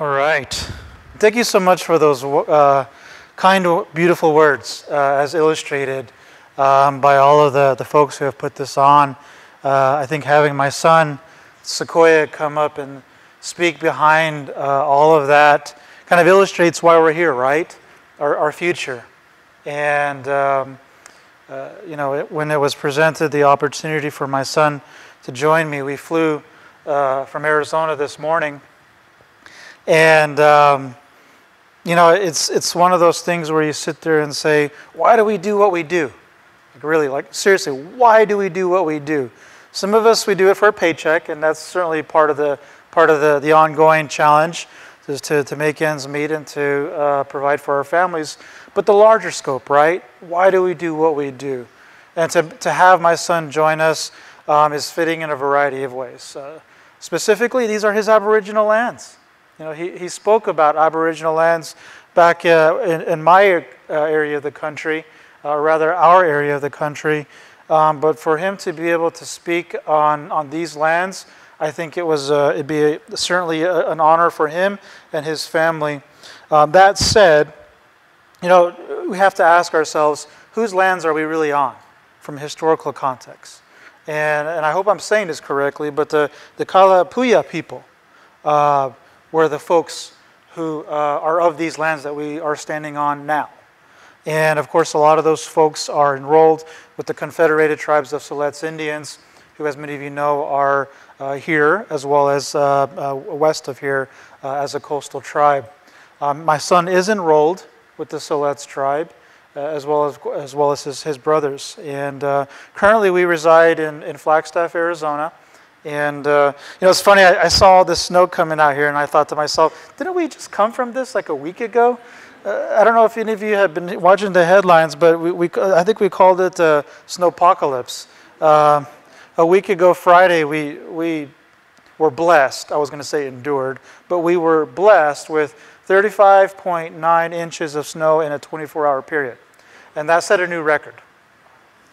All right. Thank you so much for those kind, beautiful words as illustrated by all of the folks who have put this on. I think having my son, Sequoia, come up and speak behind all of that kind of illustrates why we're here, right? Our future. And, when it was presented the opportunity for my son to join me, we flew from Arizona this morning. And, it's one of those things where you sit there and say, why do we do what we do? Seriously, why do we do what we do? Some of us, we do it for a paycheck, and that's certainly part of the ongoing challenge, is to make ends meet and to provide for our families. But the larger scope, right? Why do we do what we do? And to have my son join us is fitting in a variety of ways. Specifically, these are his Aboriginal lands. He spoke about Aboriginal lands back in my area of the country, or rather our area of the country. But for him to be able to speak on these lands, I think it'd be certainly an honor for him and his family. That said, we have to ask ourselves, whose lands are we really on from a historical context? And I hope I'm saying this correctly, but the Kalapuya people were the folks who are of these lands that we are standing on now. And of course, a lot of those folks are enrolled with the Confederated Tribes of Siletz Indians, who, as many of you know, are here, as well as west of here as a coastal tribe. My son is enrolled with the Siletz tribe, as well as his brothers. And currently we reside in Flagstaff, Arizona. And it's funny, I saw the snow coming out here, and I thought to myself, didn't we just come from this like a week ago? I don't know if any of you have been watching the headlines, but I think we called it snowpocalypse. A week ago Friday, we were blessed. I was going to say endured, but we were blessed with 35.9 inches of snow in a 24-hour period. And that set a new record.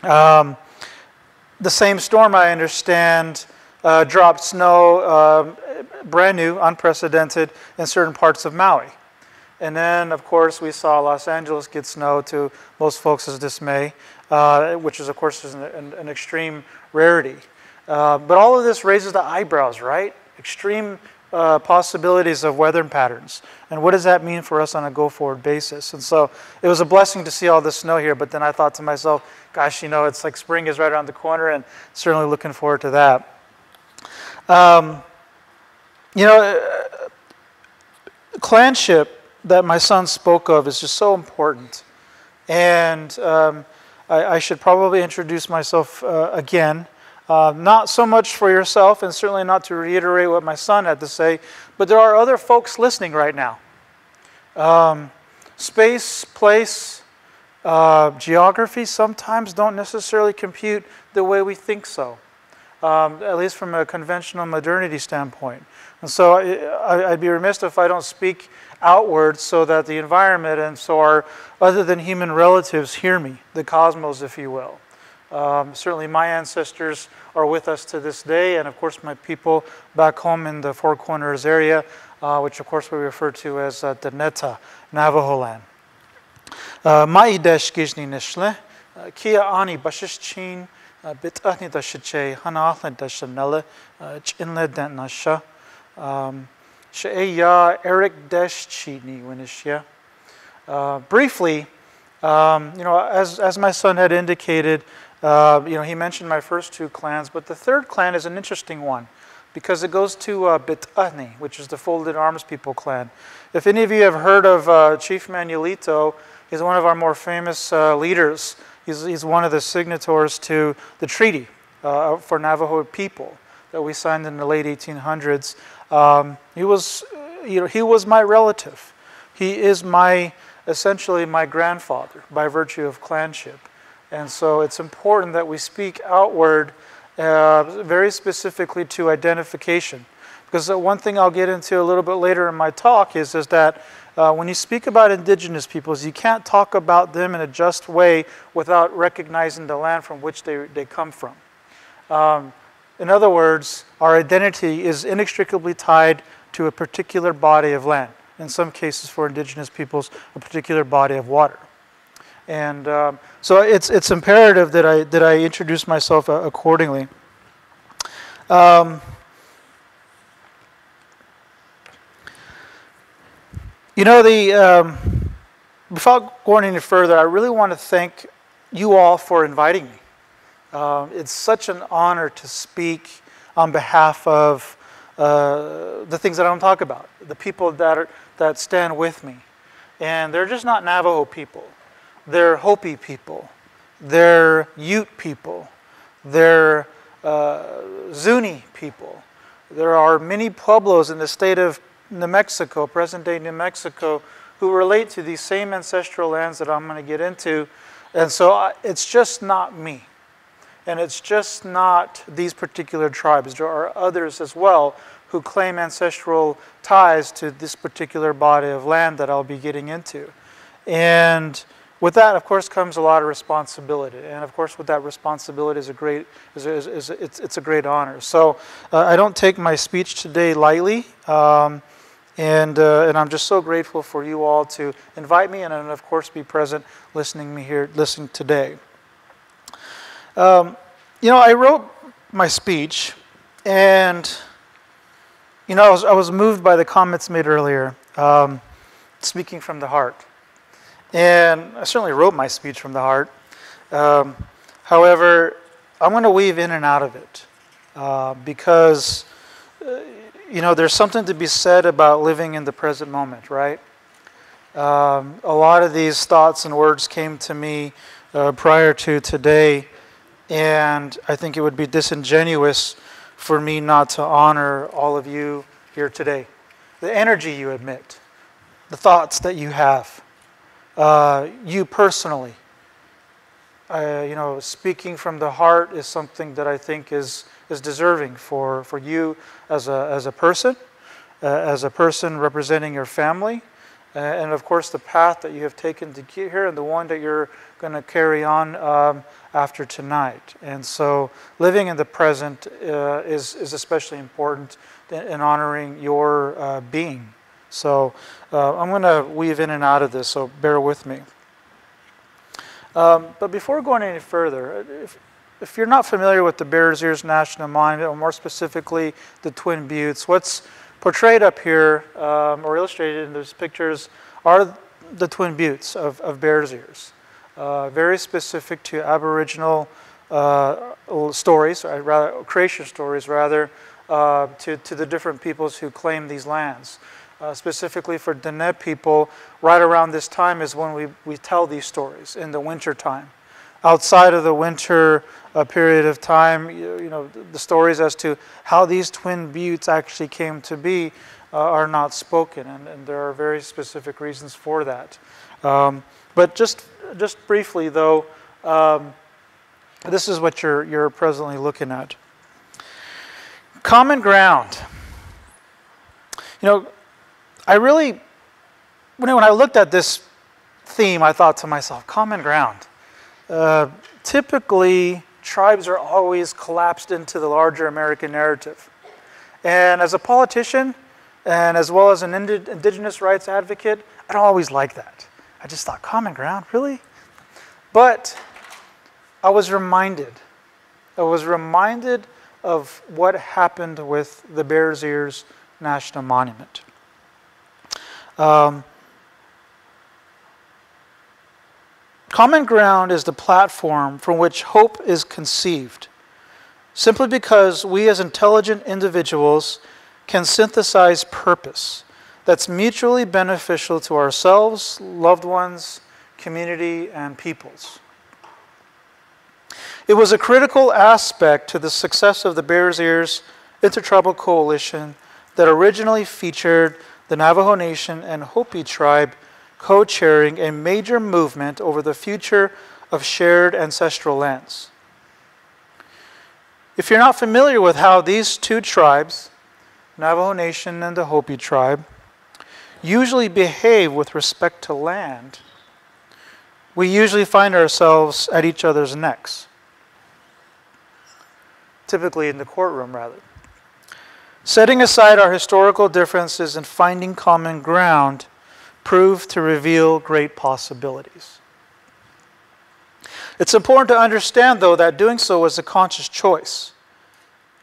The same storm, I understand, dropped snow, brand new, unprecedented, in certain parts of Maui. And then, of course, we saw Los Angeles get snow, to most folks' dismay, which is, of course, an extreme rarity. But all of this raises the eyebrows, right? Extreme possibilities of weather patterns. And what does that mean for us on a go-forward basis? And so it was a blessing to see all the snow here, but then I thought to myself, gosh, it's like spring is right around the corner, and certainly looking forward to that. Clanship that my son spoke of is just so important. And I should probably introduce myself again. Not so much for yourself, and certainly not to reiterate what my son had to say, but there are other folks listening right now. Space, place, geography sometimes don't necessarily compute the way we think so, at least from a conventional modernity standpoint. And so I'd be remiss if I don't speak outward so that the environment and so our other than human relatives hear me, the cosmos, if you will. Certainly my ancestors are with us to this day, and of course my people back home in the Four Corners area, which of course we refer to as Diné, Navajo land. Mai deeshgiizhinii nishle, Kiyaa'aanii bashishchin, bit'ahni dashiche, Honághááhnii Chinle, Chinle dentnasha, She'eya Eric Descheenie winishya. Briefly, as my son had indicated, he mentioned my first two clans, but the third clan is an interesting one because it goes to Bit'ahni, which is the Folded Arms People Clan. If any of you have heard of Chief Manuelito, he's one of our more famous leaders. He's one of the signatories to the treaty for Navajo people that we signed in the late 1800s. He was my relative. He is essentially my grandfather by virtue of clanship. And so it's important that we speak outward very specifically to identification. Because one thing I'll get into a little bit later in my talk is that when you speak about indigenous peoples, you can't talk about them in a just way without recognizing the land from which they come from. In other words, our identity is inextricably tied to a particular body of land. In some cases, for Indigenous peoples, a particular body of water. And so it's imperative that I introduce myself accordingly. You know, without going any further, I really want to thank you all for inviting me. It's such an honor to speak on behalf of the things that I want to talk about, the people that stand with me. And they're just not Navajo people. They're Hopi people. They're Ute people. They're Zuni people. There are many Pueblos in the state of New Mexico, present-day New Mexico, who relate to these same ancestral lands that I'm going to get into. And so it's just not me. And it's just not these particular tribes. There are others as well who claim ancestral ties to this particular body of land that I'll be getting into. And with that, of course, comes a lot of responsibility. And of course, with that responsibility is it's a great honor. So I don't take my speech today lightly. And I'm just so grateful for you all to invite me and of course be present listening today. You know, I wrote my speech, and you know, I was moved by the comments made earlier, speaking from the heart. And I certainly wrote my speech from the heart. However, I'm going to weave in and out of it because you know, there's something to be said about living in the present moment, right? A lot of these thoughts and words came to me prior to today, and I think it would be disingenuous for me not to honor all of you here today. The energy you emit, the thoughts that you have, you personally. You know, speaking from the heart is something that I think is deserving for you as a person representing your family, and of course the path that you have taken to get here and the one that you're going to carry on after tonight. And so living in the present is especially important in honoring your being. So I'm going to weave in and out of this, so bear with me. But before going any further, if you're not familiar with the Bears Ears National Monument, or more specifically the Twin Buttes, what's portrayed up here or illustrated in those pictures are the Twin Buttes of Bears Ears. Very specific to Aboriginal stories, or rather creation stories, rather, to the different peoples who claim these lands. Specifically for Diné people, right around this time is when we tell these stories, in the winter time. Outside of the winter period of time, you know, the stories as to how these Twin Buttes actually came to be are not spoken, and there are very specific reasons for that. But just briefly, though, this is what you're presently looking at. Common ground. You know, I really, when I looked at this theme, I thought to myself, common ground. Typically, tribes are always collapsed into the larger American narrative. And as a politician, and as well as an Indigenous rights advocate, I don't always like that. I just thought, common ground, really? But I was reminded of what happened with the Bears Ears National Monument. Common ground is the platform from which hope is conceived, simply because we as intelligent individuals can synthesize purpose that's mutually beneficial to ourselves, loved ones, community, and peoples. It was a critical aspect to the success of the Bears Ears Intertribal Coalition that originally featured the Navajo Nation and Hopi tribe co-chairing a major movement over the future of shared ancestral lands. If you're not familiar with how these two tribes, Navajo Nation and the Hopi tribe, usually behave with respect to land, we usually find ourselves at each other's necks. Typically in the courtroom, rather. Setting aside our historical differences and finding common ground proved to reveal great possibilities. It's important to understand, though, that doing so was a conscious choice.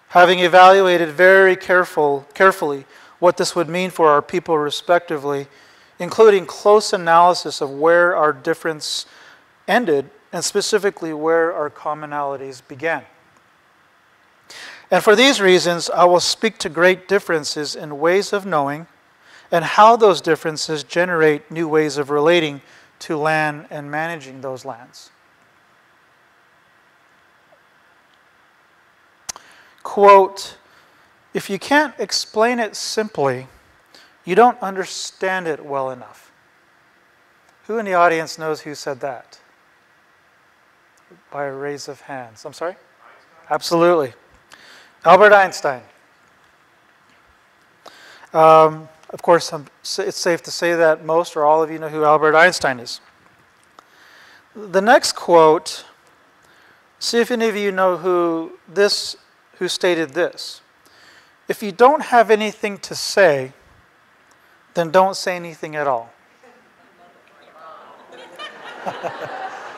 Having evaluated very carefully what this would mean for our people respectively, including close analysis of where our difference ended and specifically where our commonalities began. And for these reasons, I will speak to great differences in ways of knowing and how those differences generate new ways of relating to land and managing those lands. Quote, "If you can't explain it simply, you don't understand it well enough." Who in the audience knows who said that? By a raise of hands. I'm sorry? Absolutely. Albert Einstein. Of course, it's safe to say that most or all of you know who Albert Einstein is. The next quote, see if any of you know who stated this. "If you don't have anything to say, then don't say anything at all."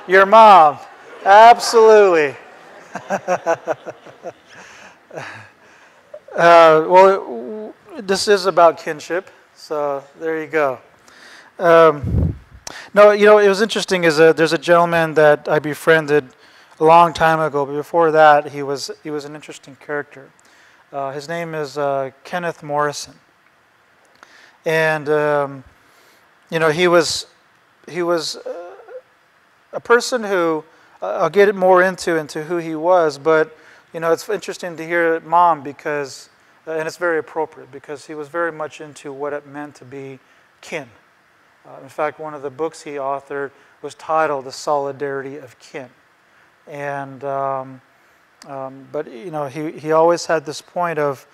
Your mom. Absolutely. Well, this is about kinship, so there you go. No, you know, it was interesting. There's a gentleman that I befriended a long time ago, but before that, he was an interesting character. His name is Kenneth Morrison, and you know, he was a person who I'll get more into who he was, but you know, it's interesting to hear Mom because, and it's very appropriate because he was very much into what it meant to be kin. In fact, one of the books he authored was titled "The Solidarity of Kin," and but you know, he always had this point of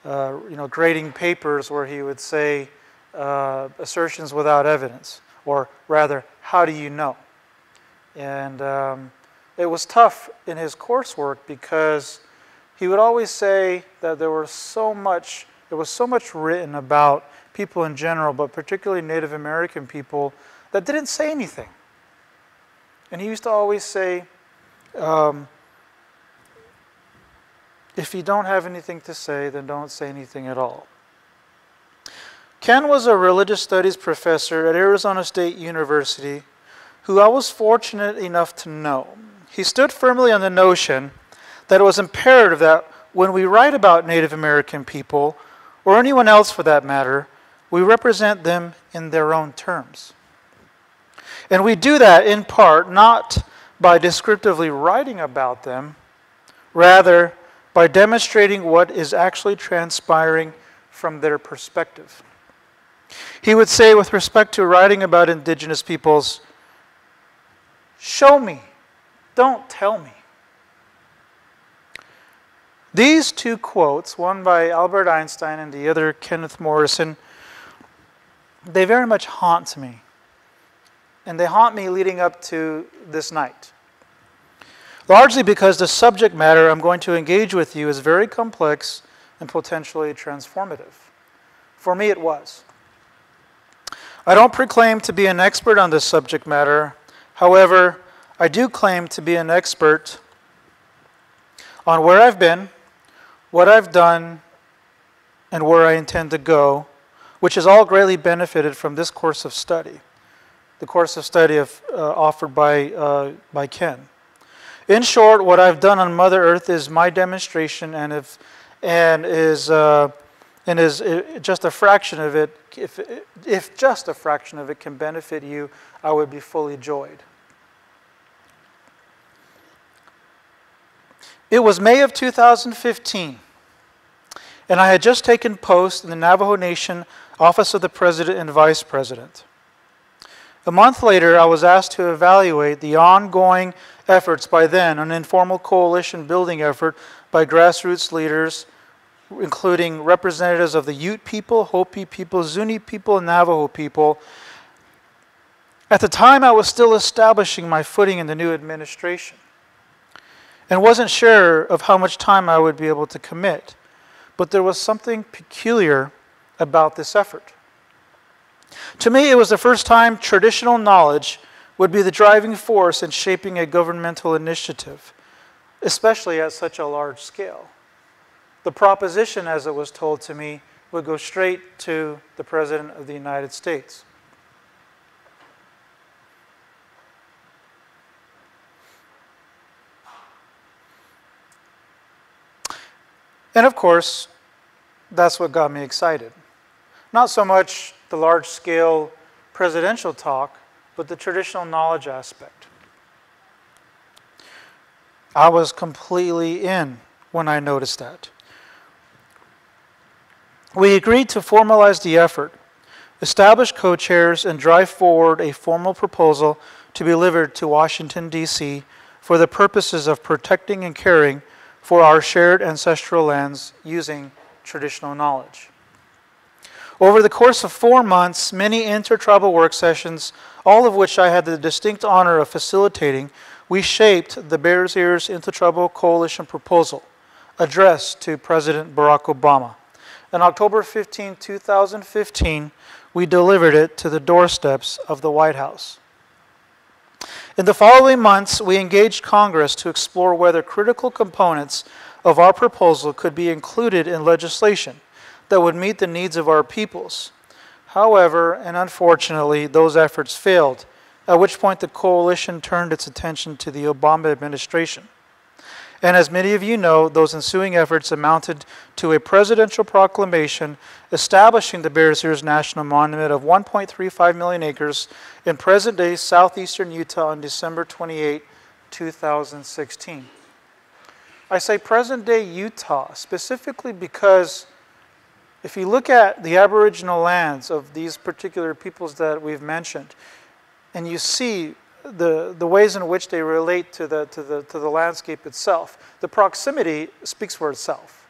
you know, grading papers where he would say assertions without evidence, or rather, how do you know? And it was tough in his coursework because he would always say that there was so much written about people in general, but particularly Native American people, that didn't say anything. And he used to always say, if you don't have anything to say, then don't say anything at all. Ken was a religious studies professor at Arizona State University who I was fortunate enough to know. He stood firmly on the notion that it was imperative that when we write about Native American people, or anyone else for that matter, we represent them in their own terms. And we do that in part not by descriptively writing about them, rather by demonstrating what is actually transpiring from their perspective. He would say with respect to writing about Indigenous peoples, "Show me, don't tell me." These two quotes, one by Albert Einstein and the other Kenneth Morrison, they very much haunt me. And they haunt me leading up to this night. Largely because the subject matter I'm going to engage with you is very complex and potentially transformative. For me, it was. I don't proclaim to be an expert on this subject matter. However, I do claim to be an expert on where I've been, what I've done, and where I intend to go, which has all greatly benefited from this course of study, the course of study offered by Ken. In short, what I've done on Mother Earth is my demonstration, and is just a fraction of it. If just a fraction of it can benefit you, I would be fully joyed. It was May of 2015, and I had just taken post in the Navajo Nation Office of the President and Vice President. A month later, I was asked to evaluate the ongoing efforts by then, an informal coalition building effort by grassroots leaders, including representatives of the Ute people, Hopi people, Zuni people, and Navajo people. At the time, I was still establishing my footing in the new administration and wasn't sure of how much time I would be able to commit. but there was something peculiar about this effort. To me, it was the first time traditional knowledge would be the driving force in shaping a governmental initiative, especially at such a large scale. The proposition, as it was told to me, would go straight to the President of the United States. And of course, that's what got me excited. Not so much the large-scale presidential talk, but the traditional knowledge aspect. I was completely in when I noticed that. We agreed to formalize the effort, establish co-chairs, and drive forward a formal proposal to be delivered to Washington, D.C. for the purposes of protecting and caring for our shared ancestral lands using traditional knowledge. Over the course of 4 months, many intertribal work sessions, all of which I had the distinct honor of facilitating, we shaped the Bears Ears Intertribal Coalition proposal addressed to President Barack Obama. On October 15, 2015, we delivered it to the doorsteps of the White House. In the following months, we engaged Congress to explore whether critical components of our proposal could be included in legislation that would meet the needs of our peoples. However, and unfortunately, those efforts failed, at which point the coalition turned its attention to the Obama administration. And as many of you know, those ensuing efforts amounted to a presidential proclamation establishing the Bears Ears National Monument of 1.35 million acres in present-day southeastern Utah on December 28, 2016. I say present-day Utah specifically because if you look at the Aboriginal lands of these particular peoples that we've mentioned, and you see the ways in which they relate to the landscape itself, the proximity speaks for itself.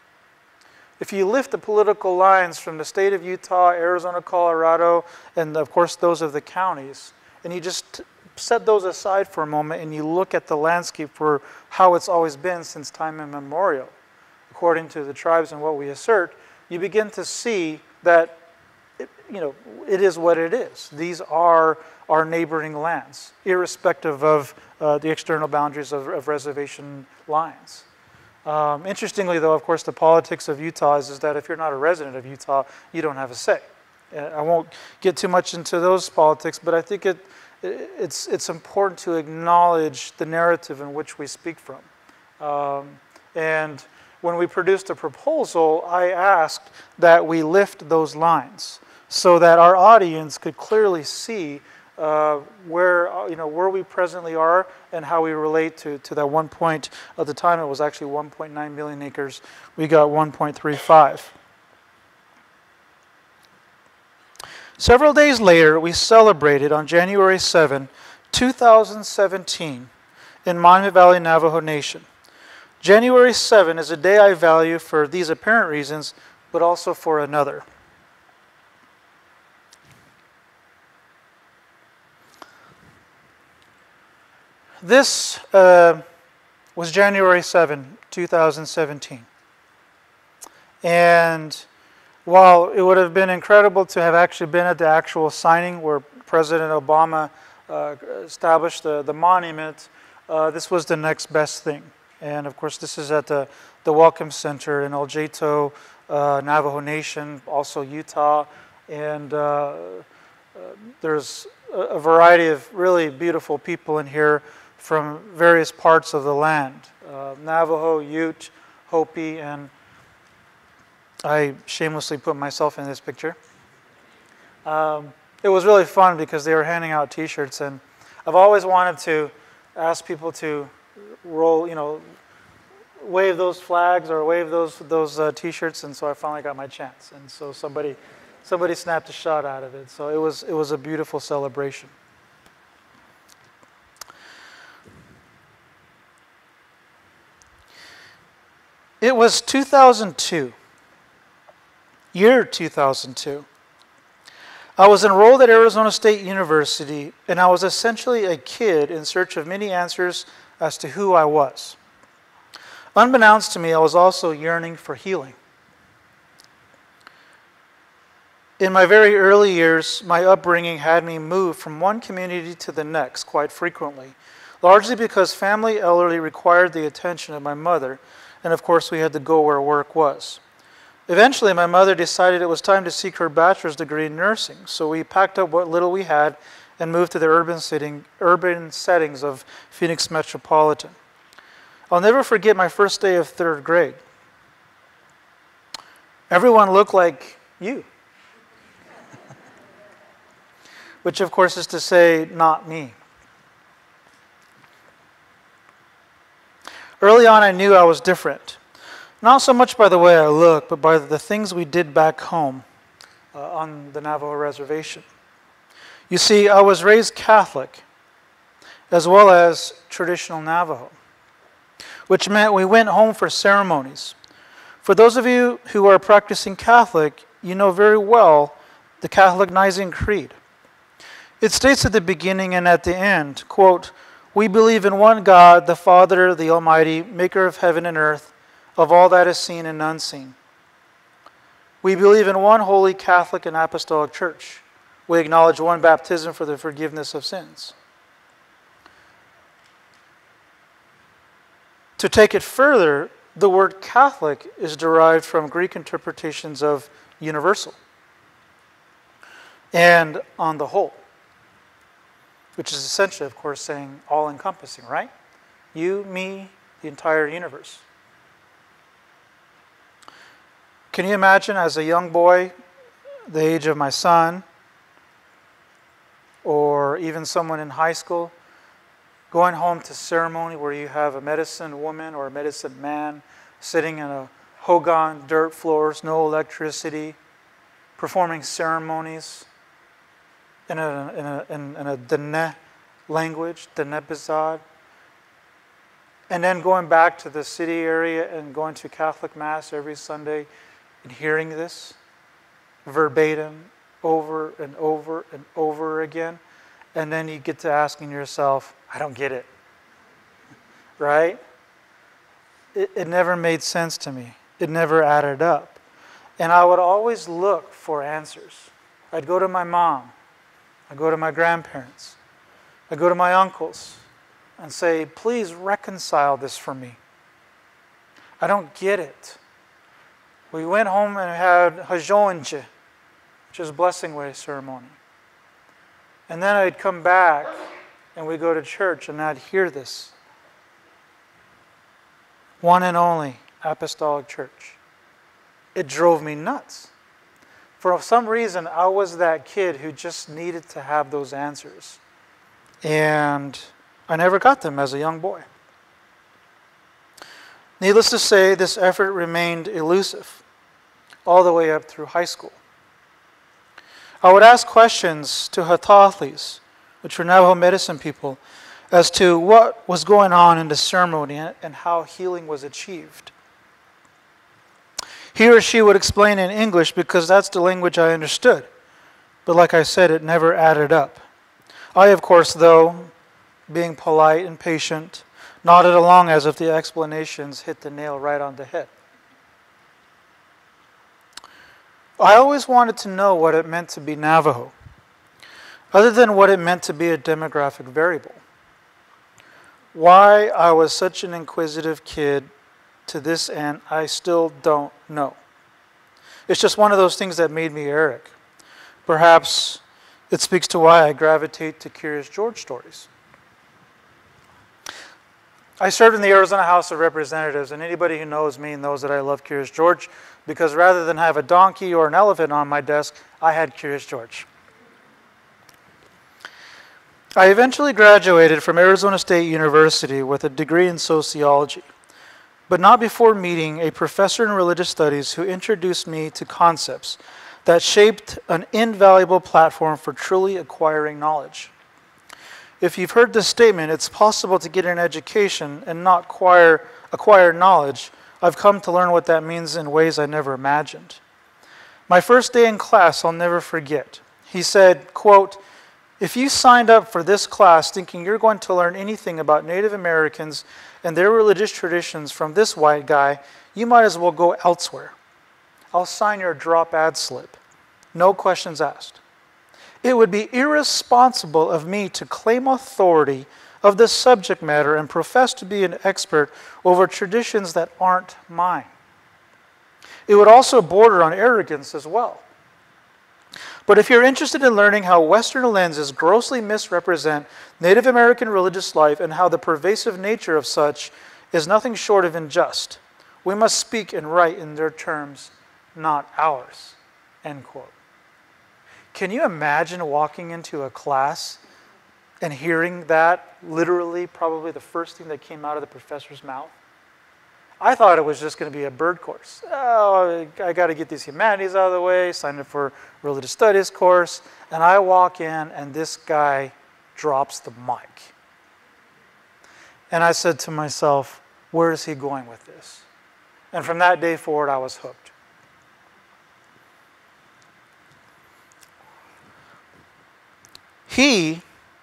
If you lift the political lines from the state of Utah, Arizona, Colorado, and of course those of the counties, and you just set those aside for a moment and you look at the landscape for how it's always been since time immemorial, according to the tribes and what we assert, you begin to see that it is what it is. These are our neighboring lands, irrespective of the external boundaries of reservation lines. Interestingly, though, of course, the politics of Utah is that if you're not a resident of Utah, you don't have a say. I won't get too much into those politics, but I think it's important to acknowledge the narrative in which we speak from. And when we produced a proposal, I asked that we lift those lines so that our audience could clearly see where we presently are and how we relate to that one point. At the time, it was actually 1.9 million acres. We got 1.35. Several days later, we celebrated on January 7, 2017 in Monument Valley Navajo Nation. January 7 is a day I value for these apparent reasons, but also for another. This was January 7, 2017. And while it would have been incredible to have actually been at the actual signing where President Obama established the monument, this was the next best thing. And of course, this is at the Welcome Center in El Jato, Navajo Nation, also Utah. And there's a variety of really beautiful people in here from various parts of the land. Navajo, Ute, Hopi, and I shamelessly put myself in this picture. It was really fun because they were handing out t-shirts, and I've always wanted to ask people to roll, wave those flags or wave those t-shirts, and so I finally got my chance. And so somebody snapped a shot out of it. So it was a beautiful celebration. It was 2002, year 2002. I was enrolled at Arizona State University, and I was essentially a kid in search of many answers as to who I was. Unbeknownst to me, I was also yearning for healing. In my very early years, my upbringing had me move from one community to the next quite frequently, largely because family elderly required the attention of my mother, and of course we had to go where work was. Eventually, my mother decided it was time to seek her bachelor's degree in nursing, so we packed up what little we had and moved to the urban settings of Phoenix Metropolitan. I'll never forget my first day of third grade. Everyone looked like you. Which of course is to say, not me. Early on I knew I was different. Not so much by the way I looked, but by the things we did back home on the Navajo reservation. You see, I was raised Catholic, as well as traditional Navajo, which meant we went home for ceremonies. For those of you who are practicing Catholic, you know very well the Catholic Nicene Creed. It states at the beginning and at the end, quote, "We believe in one God, the Father, the Almighty, maker of heaven and earth, of all that is seen and unseen. We believe in one holy Catholic and Apostolic Church. We acknowledge one baptism for the forgiveness of sins." To take it further, the word Catholic is derived from Greek interpretations of universal and on the whole, which is essentially, of course, saying all-encompassing, right? You, me, the entire universe. Can you imagine as a young boy, the age of my son, or even someone in high school, going home to ceremony where you have a medicine woman or a medicine man sitting in a hogan, dirt floors, no electricity, performing ceremonies in a Diné language, Diné Bizad, and then going back to the city area and going to Catholic Mass every Sunday and hearing this verbatim over and over and over again, and then you get to asking yourself, I don't get it, right? It never made sense to me. It never added up. And I would always look for answers. I'd go to my mom. I'd go to my grandparents. I'd go to my uncles and say, please reconcile this for me. I don't get it. We went home and had hajonje, which is blessing way ceremony. And then I'd come back and we'd go to church and I'd hear this. One and only Apostolic Church. It drove me nuts. For some reason, I was that kid who just needed to have those answers. And I never got them as a young boy. Needless to say, this effort remained elusive all the way up through high school. I would ask questions to Hatathlis, which were Navajo medicine people, as to what was going on in the ceremony and how healing was achieved. He or she would explain in English because that's the language I understood. But like I said, it never added up. I, of course, though, being polite and patient, nodded along as if the explanations hit the nail right on the head. I always wanted to know what it meant to be Navajo, other than what it meant to be a demographic variable. Why I was such an inquisitive kid to this end, I still don't know. It's just one of those things that made me Eric. Perhaps it speaks to why I gravitate to Curious George stories. I served in the Arizona House of Representatives, and anybody who knows me knows that I love Curious George, because rather than have a donkey or an elephant on my desk, I had Curious George. I eventually graduated from Arizona State University with a degree in sociology, but not before meeting a professor in religious studies who introduced me to concepts that shaped an invaluable platform for truly acquiring knowledge. If you've heard this statement, it's possible to get an education and not acquire knowledge. I've come to learn what that means in ways I never imagined. My first day in class, I'll never forget. He said, quote, "If you signed up for this class thinking you're going to learn anything about Native Americans and their religious traditions from this white guy, you might as well go elsewhere. I'll sign your drop ad slip. no questions asked. It would be irresponsible of me to claim authority of the subject matter and profess to be an expert over traditions that aren't mine. It would also border on arrogance as well. But if you're interested in learning how Western lenses grossly misrepresent Native American religious life and how the pervasive nature of such is nothing short of unjust, we must speak and write in their terms, not ours. End quote. Can you imagine walking into a class and hearing that literally probably the first thing that came out of the professor's mouth? I thought it was just going to be a bird course. Oh, I got to get these humanities out of the way, sign up for religious studies course, and I walk in and this guy drops the mic. And I said to myself, where is he going with this? And from that day forward, I was hooked. He,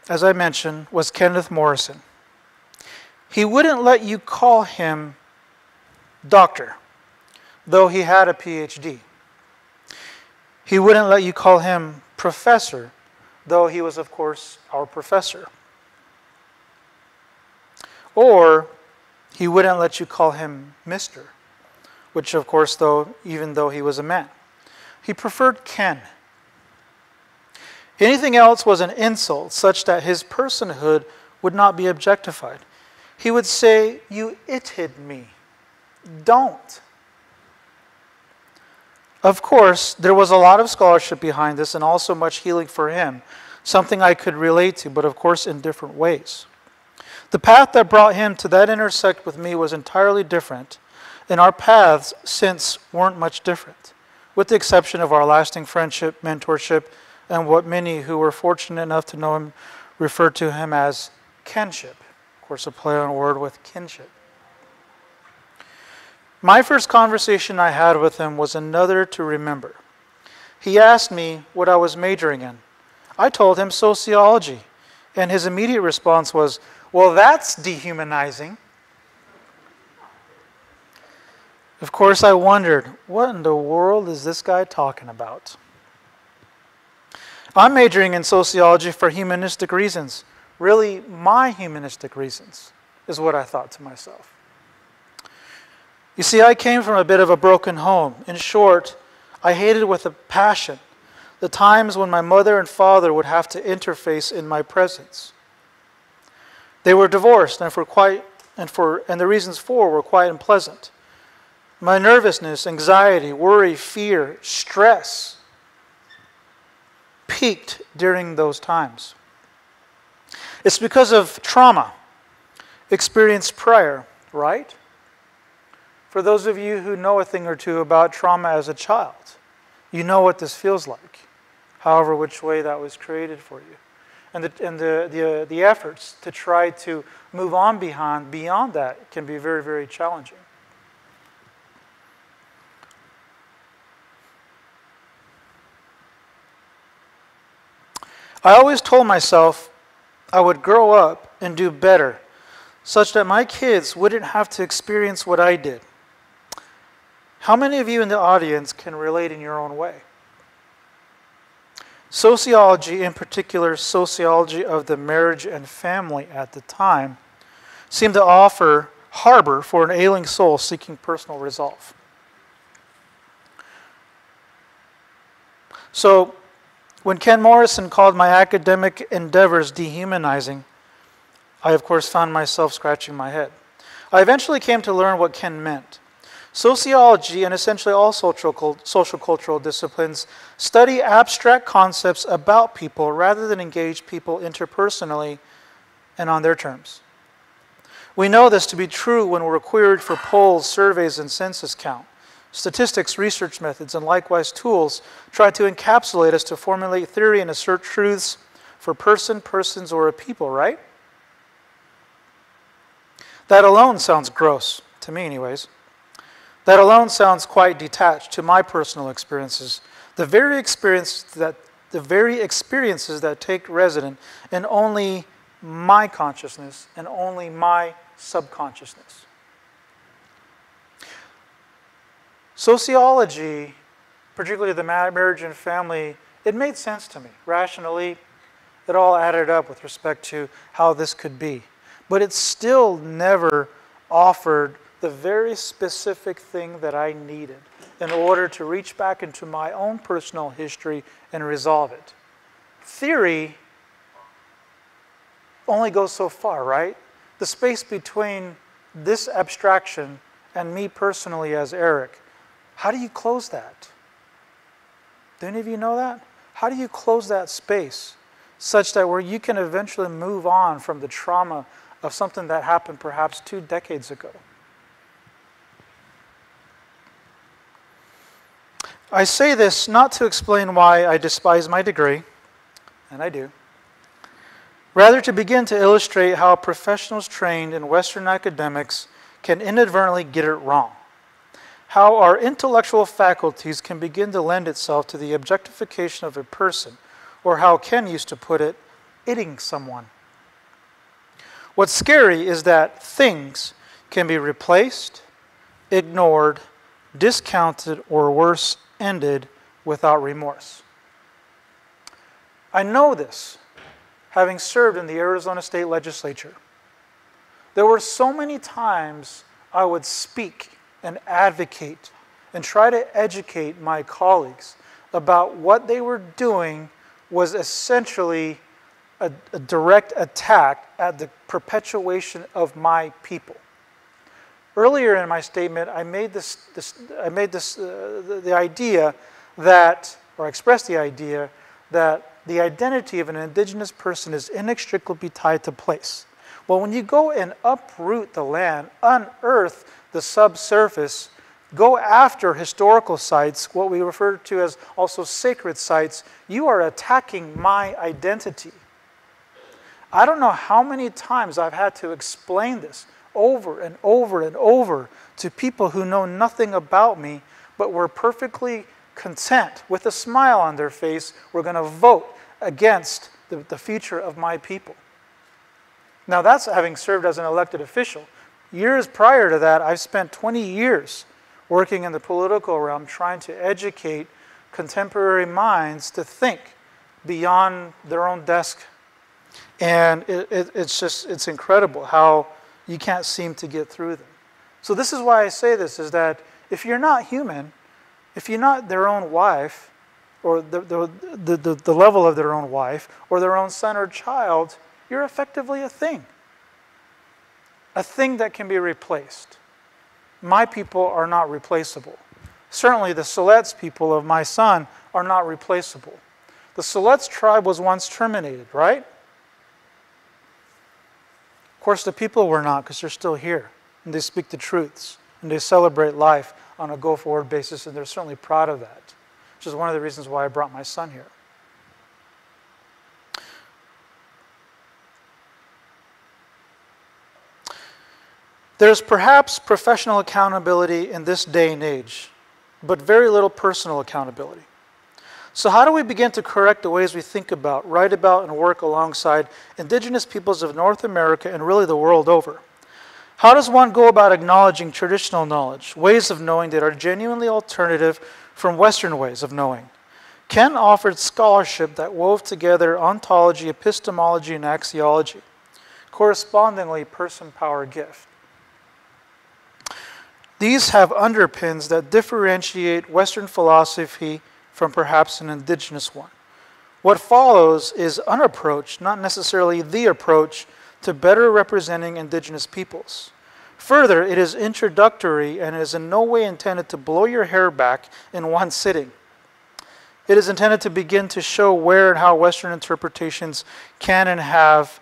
as I mentioned, was Kenneth Morrison. He wouldn't let you call him doctor, though he had a PhD. He wouldn't let you call him professor, though he was, of course, our professor. Or he wouldn't let you call him Mr., which, of course, even though he was a man. He preferred Ken. Anything else was an insult, such that his personhood would not be objectified. He would say, "You ited me." Don't. Of course, there was a lot of scholarship behind this and also much healing for him, something I could relate to, but of course in different ways. The path that brought him to that intersect with me was entirely different, and our paths since weren't much different, with the exception of our lasting friendship, mentorship, and what many who were fortunate enough to know him referred to him as kinship. Of course, a play on word with kinship. My first conversation I had with him was another to remember. He asked me what I was majoring in. I told him sociology, and his immediate response was, "Well, that's dehumanizing." Of course, I wondered, what in the world is this guy talking about? I'm majoring in sociology for humanistic reasons. Really, my humanistic reasons, is what I thought to myself. You see, I came from a bit of a broken home. In short, I hated with a passion the times when my mother and father would have to interface in my presence. They were divorced, and the reasons for were quite unpleasant. My nervousness, anxiety, worry, fear, stress peaked during those times. It's because of trauma experienced prior, right? For those of you who know a thing or two about trauma as a child, you know what this feels like, however which way that was created for you. And the efforts to try to move on beyond that can be very, very challenging. I always told myself I would grow up and do better, such that my kids wouldn't have to experience what I did. How many of you in the audience can relate in your own way? Sociology, in particular sociology of the marriage and family at the time, seemed to offer harbor for an ailing soul seeking personal resolve. So, when Ken Morrison called my academic endeavors dehumanizing, I of course found myself scratching my head. I eventually came to learn what Ken meant. Sociology and essentially all social cultural disciplines study abstract concepts about people rather than engage people interpersonally and on their terms. We know this to be true when we're queried for polls, surveys, and census count. Statistics, research methods, and likewise tools try to encapsulate us to formulate theory and assert truths for persons, or a people, right? That alone sounds gross, to me anyways. That alone sounds quite detached to my personal experiences. The very experiences that take resident in only my consciousness and only my subconsciousness. Sociology particularly the marriage and family, it made sense to me. Rationally, it all added up with respect to how this could be. But it still never offered the very specific thing that I needed in order to reach back into my own personal history and resolve it. Theory only goes so far, right? The space between this abstraction and me personally as Eric, how do you close that? Do any of you know that? How do you close that space such that where you can eventually move on from the trauma of something that happened perhaps 2 decades ago? I say this not to explain why I despise my degree, and I do. Rather, to begin to illustrate how professionals trained in Western academics can inadvertently get it wrong. How our intellectual faculties can begin to lend itself to the objectification of a person, or how Ken used to put it, "itting" someone. What's scary is that things can be replaced, ignored, discounted, or worse, ended without remorse. I know this, having served in the Arizona State Legislature. There were so many times I would speak and advocate and try to educate my colleagues about what they were doing was essentially a direct attack at the perpetuation of my people. Earlier in my statement, I made the idea that, or expressed the idea that the identity of an indigenous person is inextricably tied to place. Well, when you go and uproot the land, unearth the subsurface, go after historical sites, what we refer to as also sacred sites, you are attacking my identity. I don't know how many times I've had to explain this over and over and over to people who know nothing about me, but were perfectly content with a smile on their face. We're going to vote against the future of my people. Now that's having served as an elected official. Years prior to that, I've spent 20 years working in the political realm trying to educate contemporary minds to think beyond their own desk. And it's incredible how you can't seem to get through them. So this is why I say this, is that if you're not human, if you're not their own wife, or the level of their own wife, or their own son or child, you're effectively a thing. A thing that can be replaced. My people are not replaceable. Certainly the Siletz people of my son are not replaceable. The Siletz tribe was once terminated, right? Of course, the people were not, because they're still here. And they speak the truths. And they celebrate life on a go-forward basis, and they're certainly proud of that. Which is one of the reasons why I brought my son here. There's perhaps professional accountability in this day and age, but very little personal accountability. So how do we begin to correct the ways we think about, write about, and work alongside indigenous peoples of North America and really the world over? How does one go about acknowledging traditional knowledge, ways of knowing that are genuinely alternative from Western ways of knowing? Ken offered scholarship that wove together ontology, epistemology, and axiology. Correspondingly, person-power gift. These have underpins that differentiate Western philosophy from perhaps an indigenous one. What follows is an approach, not necessarily the approach, to better representing indigenous peoples. Further, it is introductory and is in no way intended to blow your hair back in one sitting. It is intended to begin to show where and how Western interpretations can and has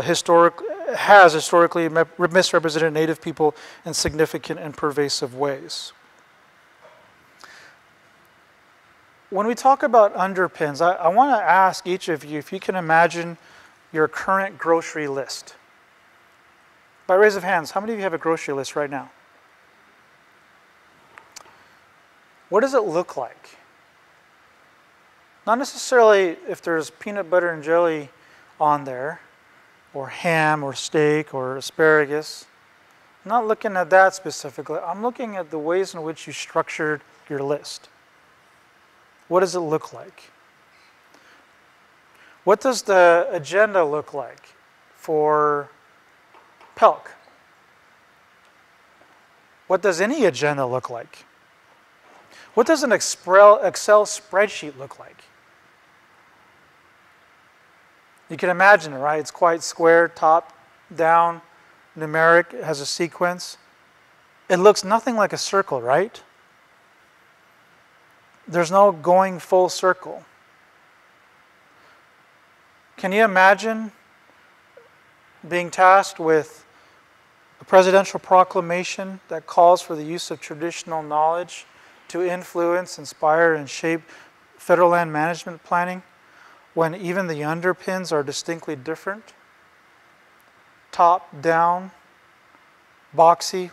historically misrepresented Native people in significant and pervasive ways. When we talk about underpins, I want to ask each of you if you can imagine your current grocery list. By raise of hands, how many of you have a grocery list right now? What does it look like? Not necessarily if there's peanut butter and jelly on there, or ham, or steak, or asparagus. I'm not looking at that specifically. I'm looking at the ways in which you structured your list. What does it look like? What does the agenda look like for PIELC? What does any agenda look like? What does an Excel spreadsheet look like? You can imagine it, right? It's quite square, top, down, numeric, it has a sequence. It looks nothing like a circle, right? There's no going full circle. Can you imagine being tasked with a presidential proclamation that calls for the use of traditional knowledge to influence, inspire, and shape federal land management planning when even the underpins are distinctly different? Top, down, boxy,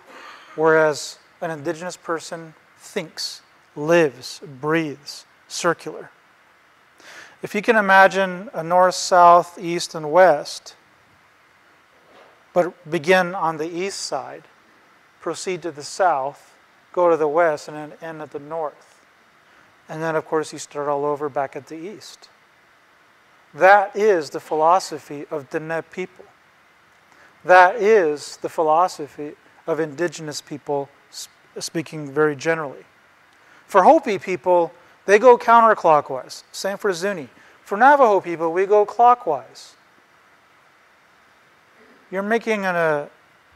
whereas an Indigenous person thinks, lives, breathes, circular. If you can imagine a north, south, east, and west, but begin on the east side, proceed to the south, go to the west, and then end at the north. And then, of course, you start all over back at the east. That is the philosophy of Diné people. That is the philosophy of Indigenous people, speaking very generally. For Hopi people, they go counterclockwise. Same for Zuni. For Navajo people, we go clockwise. You're making a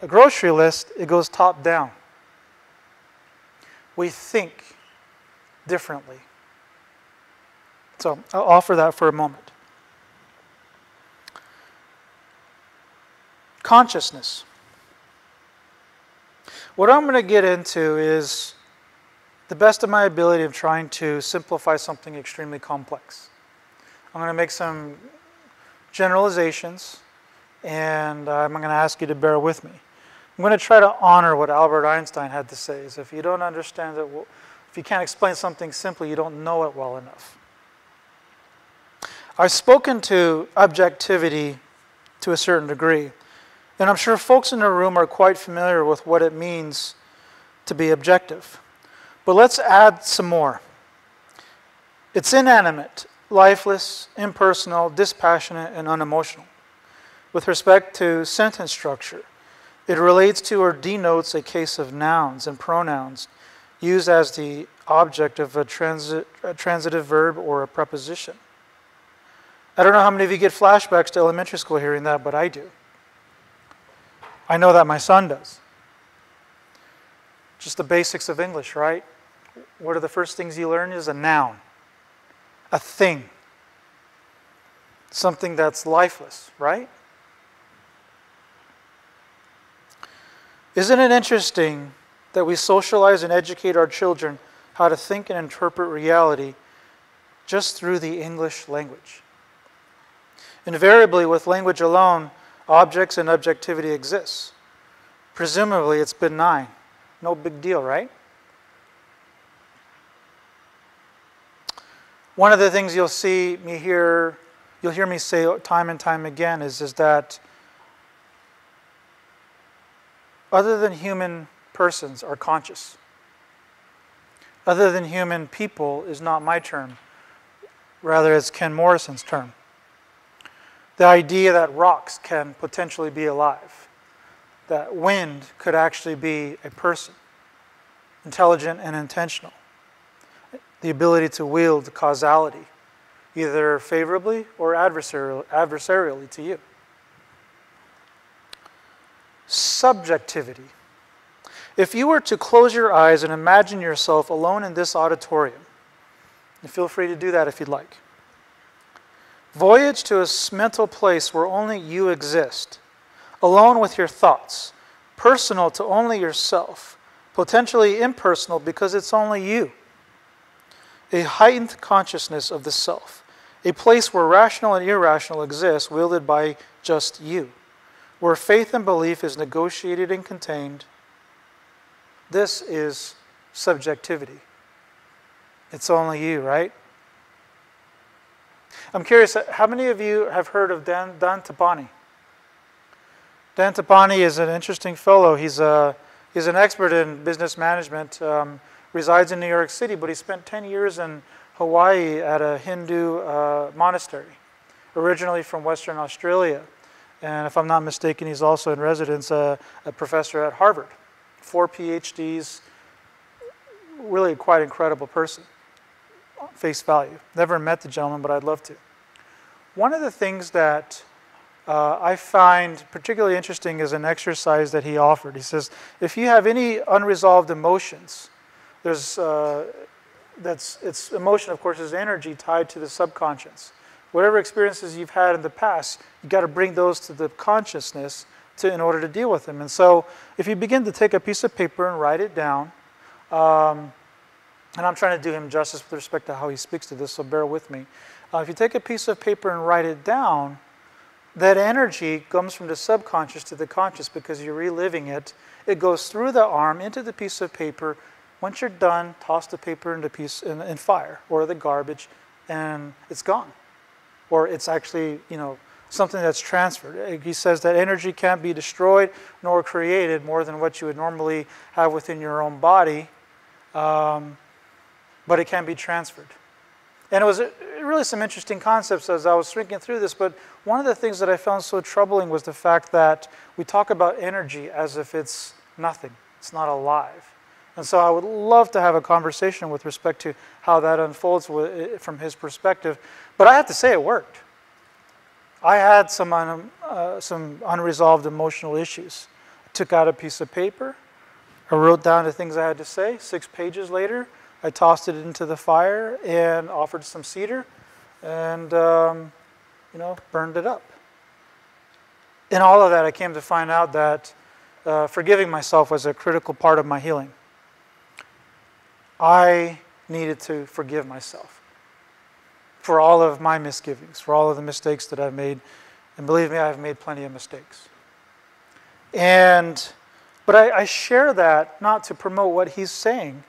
grocery list, it goes top down. We think differently. So I'll offer that for a moment. Consciousness. What I'm going to get into is the best of my ability of trying to simplify something extremely complex. I'm going to make some generalizations, and I'm going to ask you to bear with me. I'm going to try to honor what Albert Einstein had to say, is if you don't understand it, if you can't explain something simply, you don't know it well enough. I've spoken to objectivity to a certain degree, and I'm sure folks in the room are quite familiar with what it means to be objective. But let's add some more. It's inanimate, lifeless, impersonal, dispassionate, and unemotional. With respect to sentence structure, it relates to or denotes a case of nouns and pronouns used as the object of a transitive verb or a preposition. I don't know how many of you get flashbacks to elementary school hearing that, but I do. I know that my son does. Just the basics of English, right? What are the first things you learn is a noun, a thing, something that's lifeless, right? Isn't it interesting that we socialize and educate our children how to think and interpret reality just through the English language? Invariably, with language alone, objects and objectivity exists. Presumably, it's benign. No big deal, right? One of the things you'll hear me say time and time again is that other than human persons are conscious. Other than human people is not my term. Rather, it's Ken Morrison's term. The idea that rocks can potentially be alive. That wind could actually be a person, intelligent and intentional. The ability to wield causality, either favorably or adversarially to you. Subjectivity. If you were to close your eyes and imagine yourself alone in this auditorium, and feel free to do that if you'd like. Voyage to a mental place where only you exist, alone with your thoughts, personal to only yourself, potentially impersonal because it's only you. A heightened consciousness of the self, a place where rational and irrational exist, wielded by just you, where faith and belief is negotiated and contained. This is subjectivity. It's only you, right? I'm curious, how many of you have heard of Dan Tapani? Dan Tapani is an interesting fellow. He's an expert in business management, resides in New York City, but he spent 10 years in Hawaii at a Hindu monastery, originally from Western Australia. And if I'm not mistaken, he's also in residence a professor at Harvard. 4 PhDs, really quite incredible person, face value. Never met the gentleman, but I'd love to. One of the things that I find particularly interesting is an exercise that he offered. He says, if you have any unresolved emotions, it's emotion, of course, is energy tied to the subconscious. Whatever experiences you've had in the past, you've got to bring those to the consciousness in order to deal with them. And so if you begin to take a piece of paper and write it down, and I'm trying to do him justice with respect to how he speaks to this, so bear with me. If you take a piece of paper and write it down, that energy comes from the subconscious to the conscious because you're reliving it. It goes through the arm into the piece of paper. Once you're done, toss the paper in fire or the garbage, and it's gone. Or it's actually, something that's transferred. He says that energy can't be destroyed nor created more than what you would normally have within your own body, but it can be transferred. And it was really some interesting concepts as I was thinking through this, but one of the things that I found so troubling was the fact that we talk about energy as if it's nothing, it's not alive. And so I would love to have a conversation with respect to how that unfolds from his perspective. But I have to say it worked. I had some unresolved emotional issues. I took out a piece of paper. I wrote down the things I had to say. 6 pages later, I tossed it into the fire and offered some cedar and, burned it up. In all of that, I came to find out that forgiving myself was a critical part of my healing. I needed to forgive myself for all of my misgivings, for all of the mistakes that I've made. And believe me, I've made plenty of mistakes. But I share that not to promote what he's saying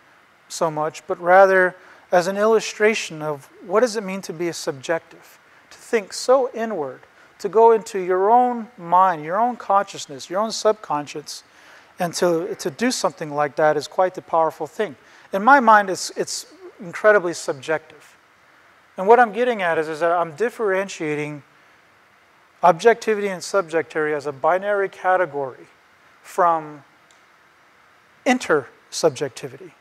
so much, but rather as an illustration of what does it mean to be a subjective, to think so inward, to go into your own mind, your own consciousness, your own subconscious, and to do something like that is quite the powerful thing. In my mind, it's incredibly subjective. And what I'm getting at is that I'm differentiating objectivity and subjectivity as a binary category from intersubjectivity.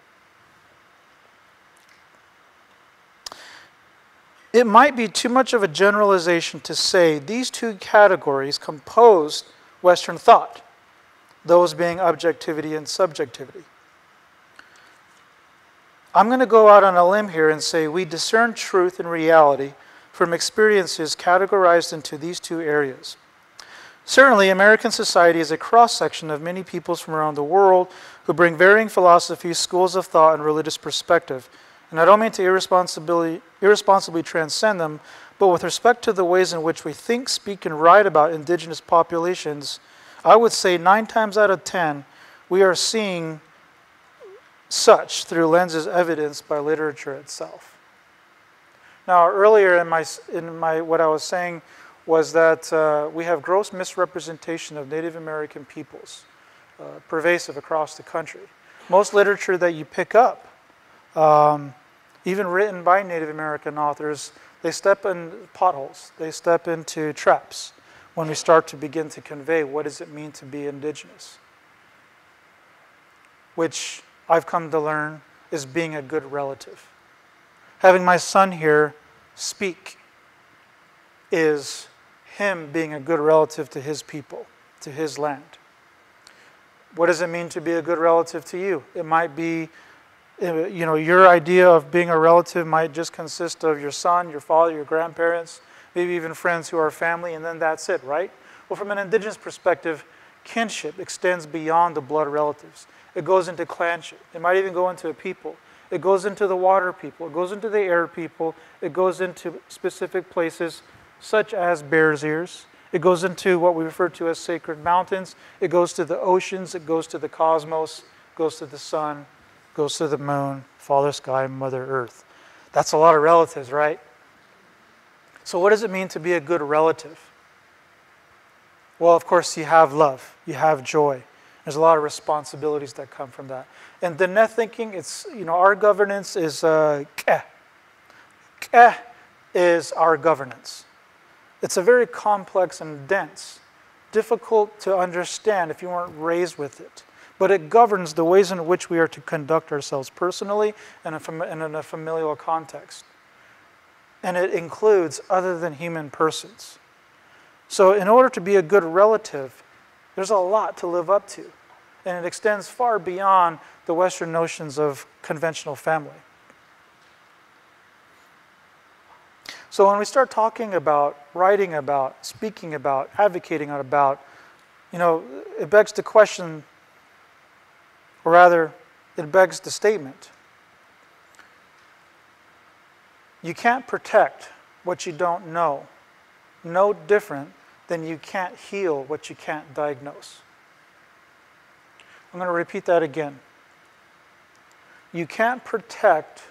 It might be too much of a generalization to say these two categories compose Western thought, those being objectivity and subjectivity. I'm going to go out on a limb here and say we discern truth and reality from experiences categorized into these two areas. Certainly, American society is a cross-section of many peoples from around the world who bring varying philosophies, schools of thought, and religious perspective. And I don't mean to irresponsibly transcend them, but with respect to the ways in which we think, speak, and write about indigenous populations, I would say 9 times out of 10, we are seeing such through lenses evidenced by literature itself. Now, earlier in my what I was saying was that we have gross misrepresentation of Native American peoples, pervasive across the country. Most literature that you pick up, even written by Native American authors, they step in potholes, they step into traps when we start to begin to convey what does it mean to be indigenous, which I've come to learn is being a good relative. Having my son here speak is him being a good relative to his people, to his land. What does it mean to be a good relative to you? It might be, your idea of being a relative might just consist of your son, your father, your grandparents, maybe even friends who are family, and then that's it, right? Well, from an indigenous perspective, kinship extends beyond the blood relatives. It goes into clanship. It might even go into a people. It goes into the water people. It goes into the air people. It goes into specific places such as Bears Ears. It goes into what we refer to as sacred mountains. It goes to the oceans. It goes to the cosmos. It goes to the sun. It goes to the moon, Father Sky, Mother Earth. That's a lot of relatives, right? So what does it mean to be a good relative? Well, of course, you have love. You have joy. There's a lot of responsibilities that come from that. And Diné thinking, it's, our governance is is our governance. It's a very complex and dense, difficult to understand if you weren't raised with it. But it governs the ways in which we are to conduct ourselves personally and in a familial context. And it includes other than human persons. So in order to be a good relative, there's a lot to live up to. And it extends far beyond the Western notions of conventional family. So when we start talking about, writing about, speaking about, advocating about, it begs the question, or rather, it begs the statement. You can't protect what you don't know. No different than you can't heal what you can't diagnose. I'm going to repeat that again. You can't protect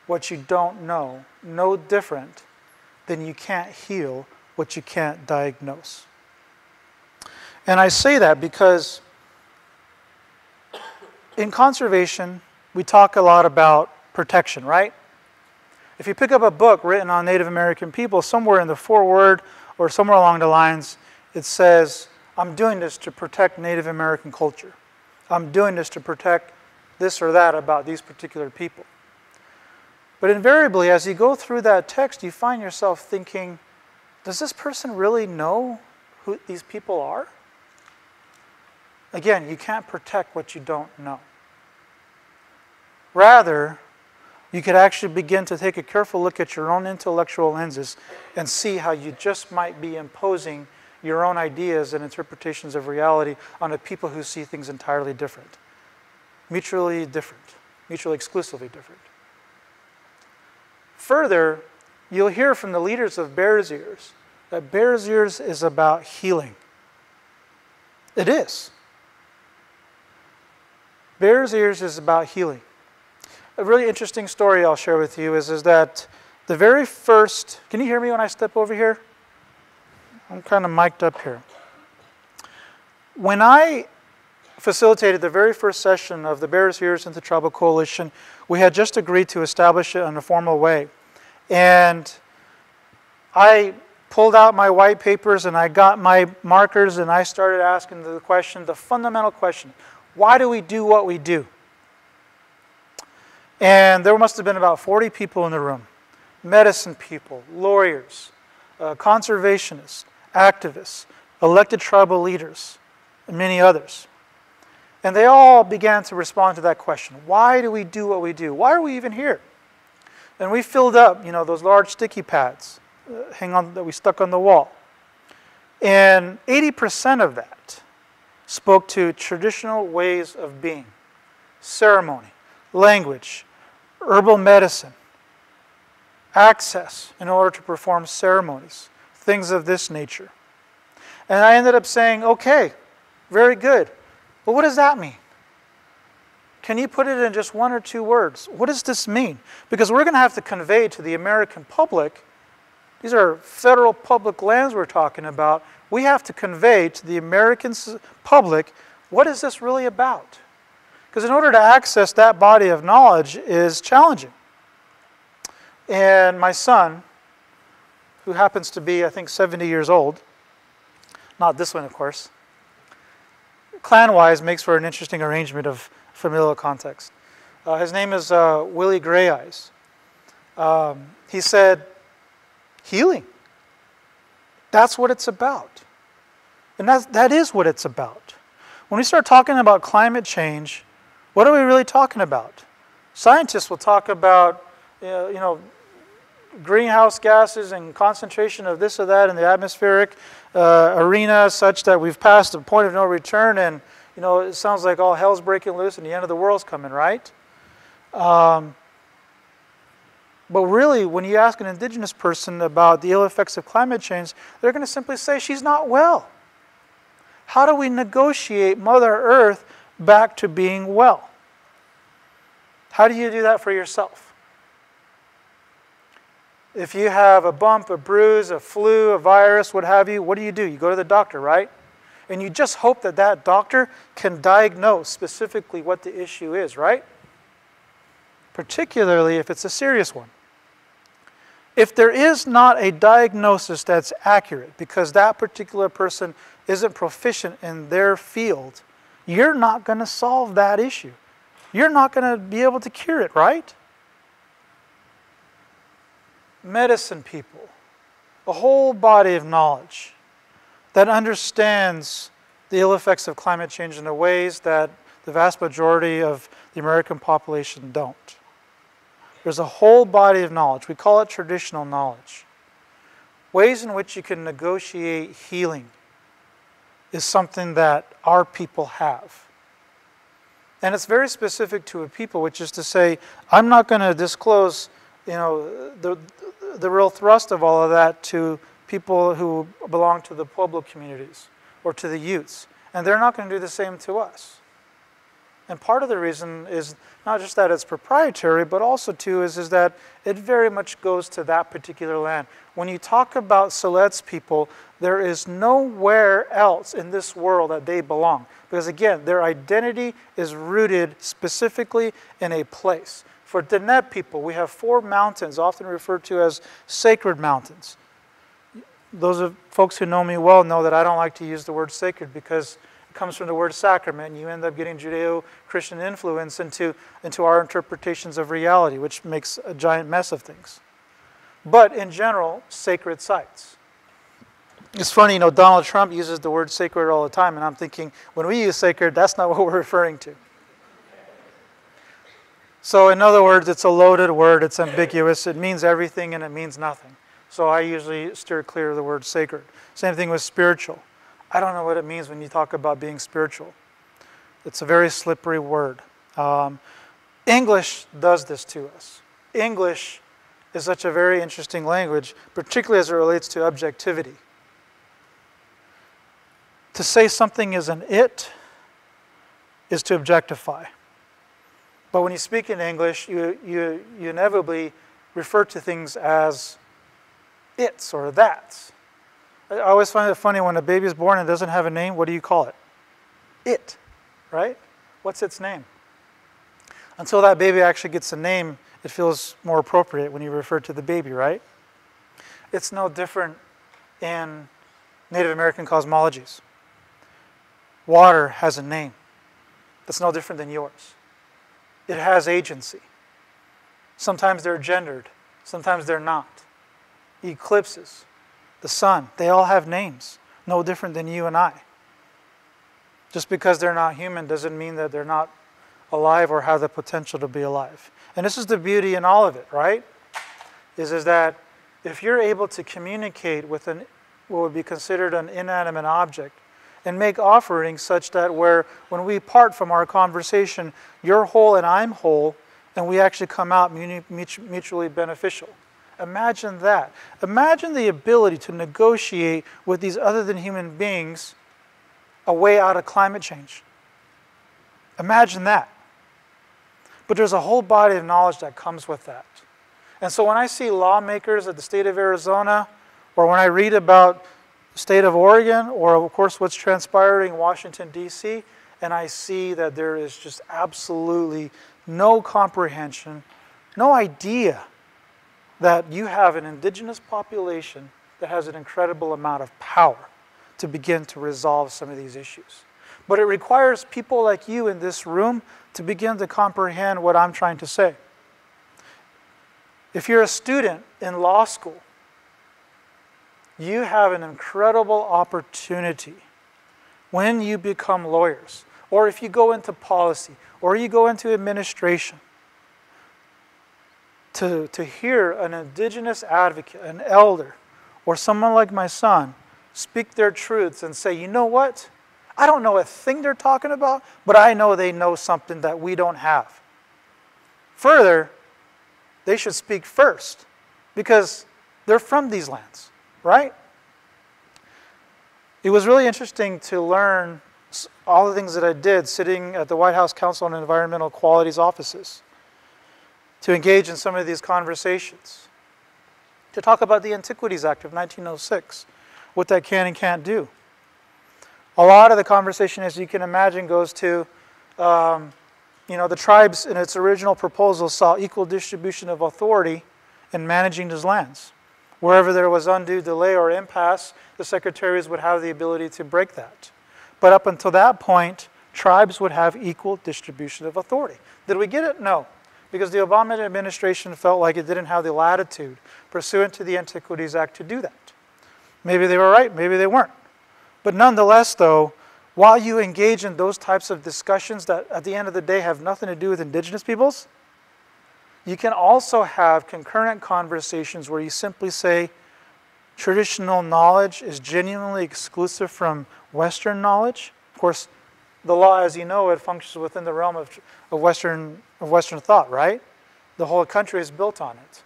what you don't know. No different than you can't heal what you can't diagnose. And I say that because in conservation, we talk a lot about protection, right? If you pick up a book written on Native American people, somewhere in the foreword or somewhere along the lines, it says, I'm doing this to protect Native American culture. I'm doing this to protect this or that about these particular people. But invariably, as you go through that text, you find yourself thinking, does this person really know who these people are? Again, you can't protect what you don't know. Rather, you could actually begin to take a careful look at your own intellectual lenses and see how you just might be imposing your own ideas and interpretations of reality on the people who see things entirely different. Mutually exclusively different. Further, you'll hear from the leaders of Bears Ears that Bears Ears is about healing. It is. Bears Ears is about healing. A really interesting story I'll share with you is that the very first, can you hear me when I step over here? I'm kind of mic'd up here. When I facilitated the very first session of the Bears Ears Intertribal Coalition, we had just agreed to establish it in a formal way. And I pulled out my white papers and I got my markers and I started asking the question, the fundamental question, why do we do what we do? And there must have been about 40 people in the room. Medicine people, lawyers, conservationists, activists, elected tribal leaders, and many others. And they all began to respond to that question. Why do we do what we do? Why are we even here? And we filled up, those large sticky pads that we stuck on the wall. And 80% of that spoke to traditional ways of being, ceremony, language, herbal medicine, access in order to perform ceremonies, things of this nature. And I ended up saying, okay, very good. But what does that mean? Can you put it in just one or two words? What does this mean? Because we're going to have to convey to the American public, these are federal public lands we're talking about, we have to convey to the American public, what is this really about? Because in order to access that body of knowledge is challenging. And my son, who happens to be, I think, 70 years old, not this one, of course, clan-wise makes for an interesting arrangement of familial context. His name is Willie Gray Eyes. He said, healing. That's what it's about. And that is what it's about. When we start talking about climate change, what are we really talking about? Scientists will talk about, greenhouse gases and concentration of this or that in the atmospheric arena such that we've passed the point of no return and, it sounds like all hell's breaking loose and the end of the world's coming, right? But really, when you ask an indigenous person about the ill effects of climate change, they're going to simply say, she's not well. How do we negotiate Mother Earth back to being well? How do you do that for yourself? If you have a bump, a bruise, a flu, a virus, what have you, what do? You go to the doctor, right? And you just hope that that doctor can diagnose specifically what the issue is, right? Particularly if it's a serious one. If there is not a diagnosis that's accurate because that particular person isn't proficient in their field, you're not going to solve that issue. You're not going to be able to cure it, right? Medicine people, a whole body of knowledge that understands the ill effects of climate change in the ways that the vast majority of the American population don't. There's a whole body of knowledge. We call it traditional knowledge. Ways in which you can negotiate healing is something that our people have. And it's very specific to a people, which is to say, I'm not going to disclose, the real thrust of all of that to people who belong to the Pueblo communities or to the Utes. And they're not going to do the same to us. And part of the reason is not just that it's proprietary, but also too is that it very much goes to that particular land. When you talk about Siletz people, there is nowhere else in this world that they belong. Because again, their identity is rooted specifically in a place. For Diné people, we have 4 mountains, often referred to as sacred mountains. Those of folks who know me well know that I don't like to use the word sacred because it comes from the word sacrament. You end up getting Judeo-Christian influence into our interpretations of reality, which makes a giant mess of things. But in general, sacred sites. It's funny, Donald Trump uses the word sacred all the time, and I'm thinking, when we use sacred, that's not what we're referring to. So in other words, it's a loaded word, it's ambiguous, it means everything and it means nothing. So I usually steer clear of the word sacred. Same thing with spiritual. I don't know what it means when you talk about being spiritual. It's a very slippery word. English does this to us. English is such a very interesting language, particularly as it relates to objectivity. To say something is an it is to objectify. But when you speak in English, you inevitably refer to things as it's or that's. I always find it funny when a baby is born and doesn't have a name, what do you call it? It, right? What's its name? Until that baby actually gets a name, it feels more appropriate when you refer to the baby, right? It's no different in Native American cosmologies. Water has a name. That's no different than yours. It has agency. Sometimes they're gendered, sometimes they're not. Eclipses, the sun, they all have names, no different than you and I. Just because they're not human doesn't mean that they're not alive or have the potential to be alive. And this is the beauty in all of it, right? Is that if you're able to communicate with what would be considered an inanimate object, and make offerings such that when we part from our conversation, you're whole and I'm whole, and we actually come out mutually beneficial. Imagine that. Imagine the ability to negotiate with these other than human beings a way out of climate change. Imagine that. But there's a whole body of knowledge that comes with that. And so when I see lawmakers at the state of Arizona, or when I read about state of Oregon, or of course what's transpiring in Washington, D.C., and I see that there is just absolutely no comprehension, no idea that you have an indigenous population that has an incredible amount of power to begin to resolve some of these issues. But it requires people like you in this room to begin to comprehend what I'm trying to say. If you're a student in law school, you have an incredible opportunity when you become lawyers, or if you go into policy, or you go into administration, to hear an indigenous advocate, an elder, or someone like my son speak their truths and say, you know what? I don't know a thing they're talking about, but I know they know something that we don't have. Further, they should speak first because they're from these lands, right? It was really interesting to learn all the things that I did sitting at the White House Council on Environmental Quality's offices, to engage in some of these conversations, to talk about the Antiquities Act of 1906, what that can and can't do. A lot of the conversation, as you can imagine, goes to, the tribes in its original proposal saw equal distribution of authority in managing these lands. Wherever there was undue delay or impasse, the secretaries would have the ability to break that. But up until that point, tribes would have equal distribution of authority. Did we get it? No. Because the Obama administration felt like it didn't have the latitude pursuant to the Antiquities Act to do that. Maybe they were right, maybe they weren't. But nonetheless, though, while you engage in those types of discussions that at the end of the day have nothing to do with indigenous peoples, you can also have concurrent conversations where you simply say traditional knowledge is genuinely exclusive from Western knowledge. Of course, the law, as you know, it functions within the realm of Western thought, right? The whole country is built on it.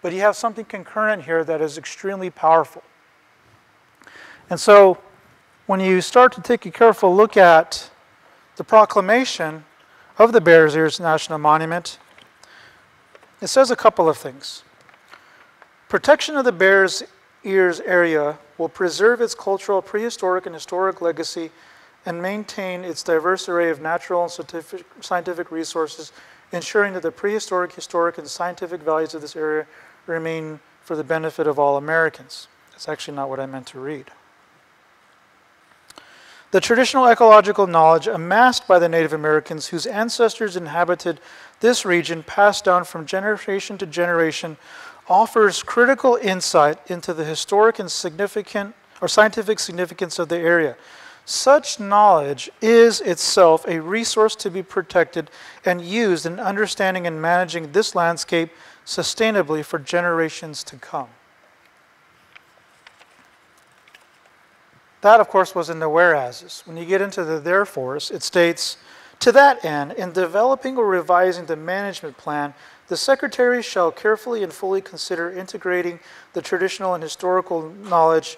But you have something concurrent here that is extremely powerful. And so when you start to take a careful look at the proclamation of the Bears Ears National Monument, it says a couple of things. Protection of the Bears Ears area will preserve its cultural, prehistoric, and historic legacy and maintain its diverse array of natural and scientific resources, ensuring that the prehistoric, historic, and scientific values of this area remain for the benefit of all Americans. That's actually not what I meant to read. The traditional ecological knowledge amassed by the Native Americans whose ancestors inhabited this region, passed down from generation to generation, offers critical insight into the historic and significant or scientific significance of the area. Such knowledge is itself a resource to be protected and used in understanding and managing this landscape sustainably for generations to come. That, of course, was in the whereases. When you get into the therefores, it states, to that end, in developing or revising the management plan, the Secretary shall carefully and fully consider integrating the traditional and historical knowledge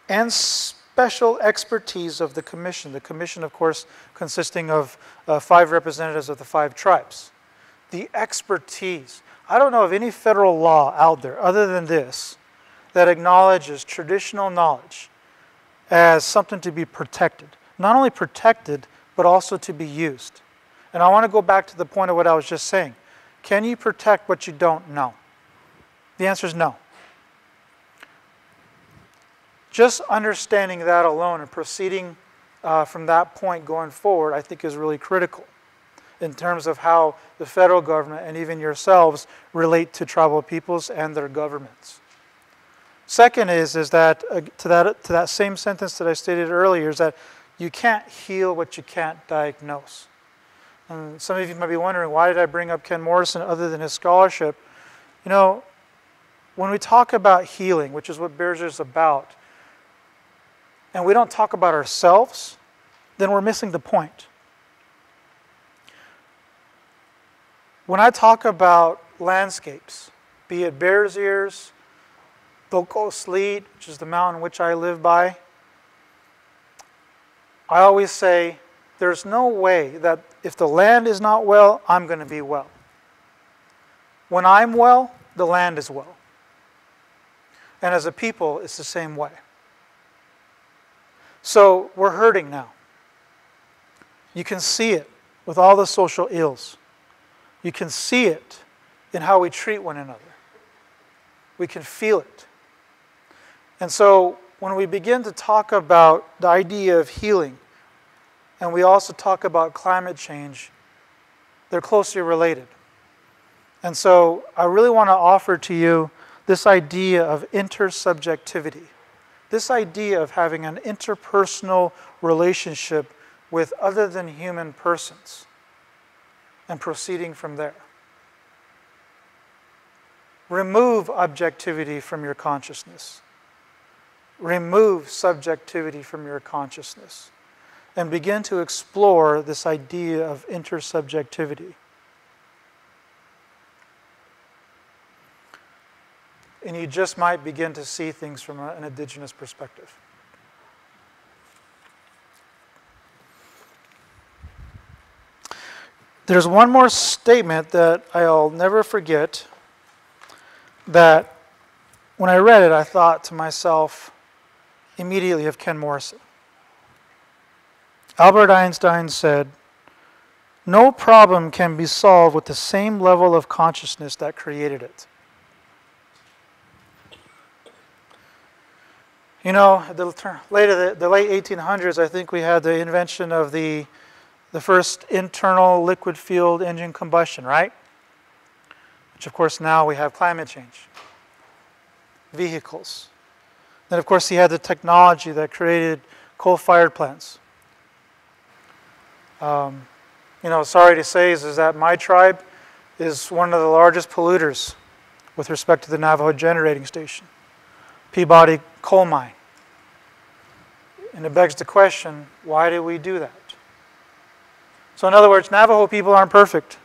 and special expertise of the Commission. The Commission, of course, consisting of 5 representatives of the 5 tribes. The expertise. I don't know of any federal law out there other than this that acknowledges traditional knowledge as something to be protected. Not only protected, but also to be used. And I want to go back to the point of what I was just saying. Can you protect what you don't know? The answer is no. Just understanding that alone and proceeding from that point going forward, I think is really critical in terms of how the federal government and even yourselves relate to tribal peoples and their governments. Second is that to that same sentence that I stated earlier, is that you can't heal what you can't diagnose. And some of you might be wondering, why did I bring up Ken Morrison other than his scholarship? You know, when we talk about healing, which is what Bears is about, and we don't talk about ourselves, then we're missing the point. When I talk about landscapes, be it Bears Ears, Boko Sleet, which is the mountain which I live by, I always say there's no way that if the land is not well, I'm going to be well. When I'm well, the land is well. And as a people, it's the same way. So we're hurting now. You can see it with all the social ills. You can see it in how we treat one another. We can feel it. And so when we begin to talk about the idea of healing, and we also talk about climate change, they're closely related. And so I really want to offer to you this idea of intersubjectivity, this idea of having an interpersonal relationship with other than human persons and proceeding from there. Remove objectivity from your consciousness. Remove subjectivity from your consciousness and begin to explore this idea of intersubjectivity. And you just might begin to see things from an indigenous perspective. There's one more statement that I'll never forget, that when I read it, I thought to myself immediately of Ken Morrison. Albert Einstein said, "No problem can be solved with the same level of consciousness that created it." You know, the late 1800s, I think we had the invention of the first internal liquid fueled engine combustion, right? Which, of course, now we have climate change. Vehicles. Then, of course, he had the technology that created coal-fired plants. You know, sorry to say is that my tribe is one of the largest polluters with respect to the Navajo generating station, Peabody coal mine. And it begs the question, why do we do that? So in other words, Navajo people aren't perfect.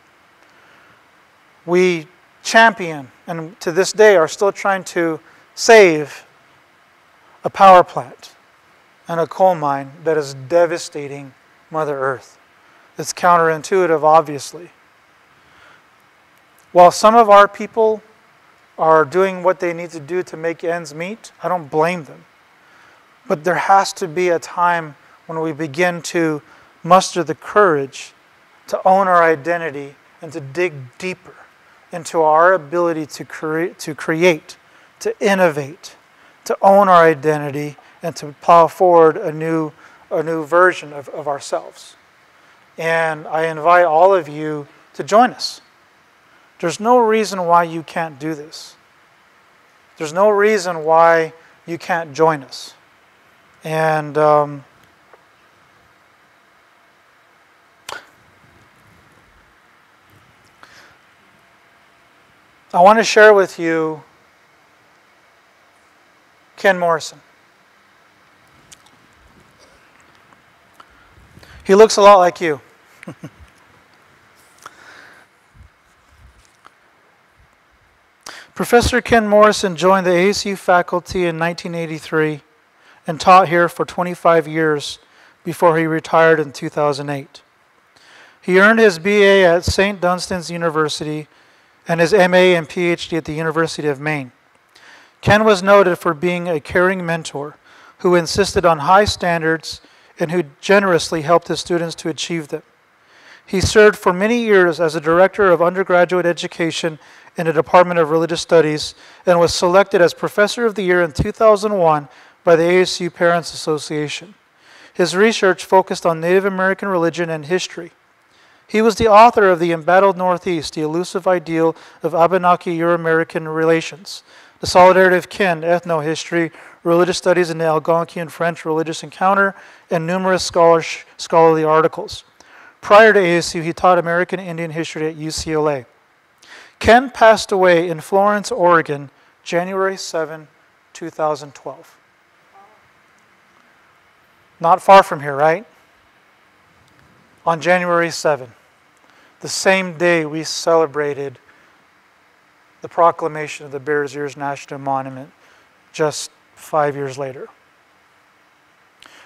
We champion, and to this day are still trying to save a power plant and a coal mine that is devastating Mother Earth. It's counterintuitive, obviously. While some of our people are doing what they need to do to make ends meet, I don't blame them. But there has to be a time when we begin to muster the courage to own our identity and to dig deeper into our ability to create, to innovate, to own our identity, and to plow forward a new version of ourselves. And I invite all of you to join us. There's no reason why you can't do this. There's no reason why you can't join us. And I want to share with you Ken Morrison. He looks a lot like you. Professor Ken Morrison joined the ASU faculty in 1983 and taught here for 25 years before he retired in 2008. He earned his BA at St. Dunstan's University and his MA and PhD at the University of Maine. Ken was noted for being a caring mentor who insisted on high standards and who generously helped his students to achieve them. He served for many years as a director of undergraduate education in the Department of Religious Studies and was selected as Professor of the Year in 2001 by the ASU Parents Association. His research focused on Native American religion and history. He was the author of The Embattled Northeast, the elusive ideal of Abenaki-Euro-American relations, The Solidarity of Kin, Ethnohistory, Religious Studies in the Algonquian French Religious Encounter, and numerous scholarly articles. Prior to ASU, he taught American Indian history at UCLA. Ken passed away in Florence, Oregon, January 7, 2012. Not far from here, right? On January 7, the same day we celebrated the proclamation of the Bears Ears National Monument just 5 years later.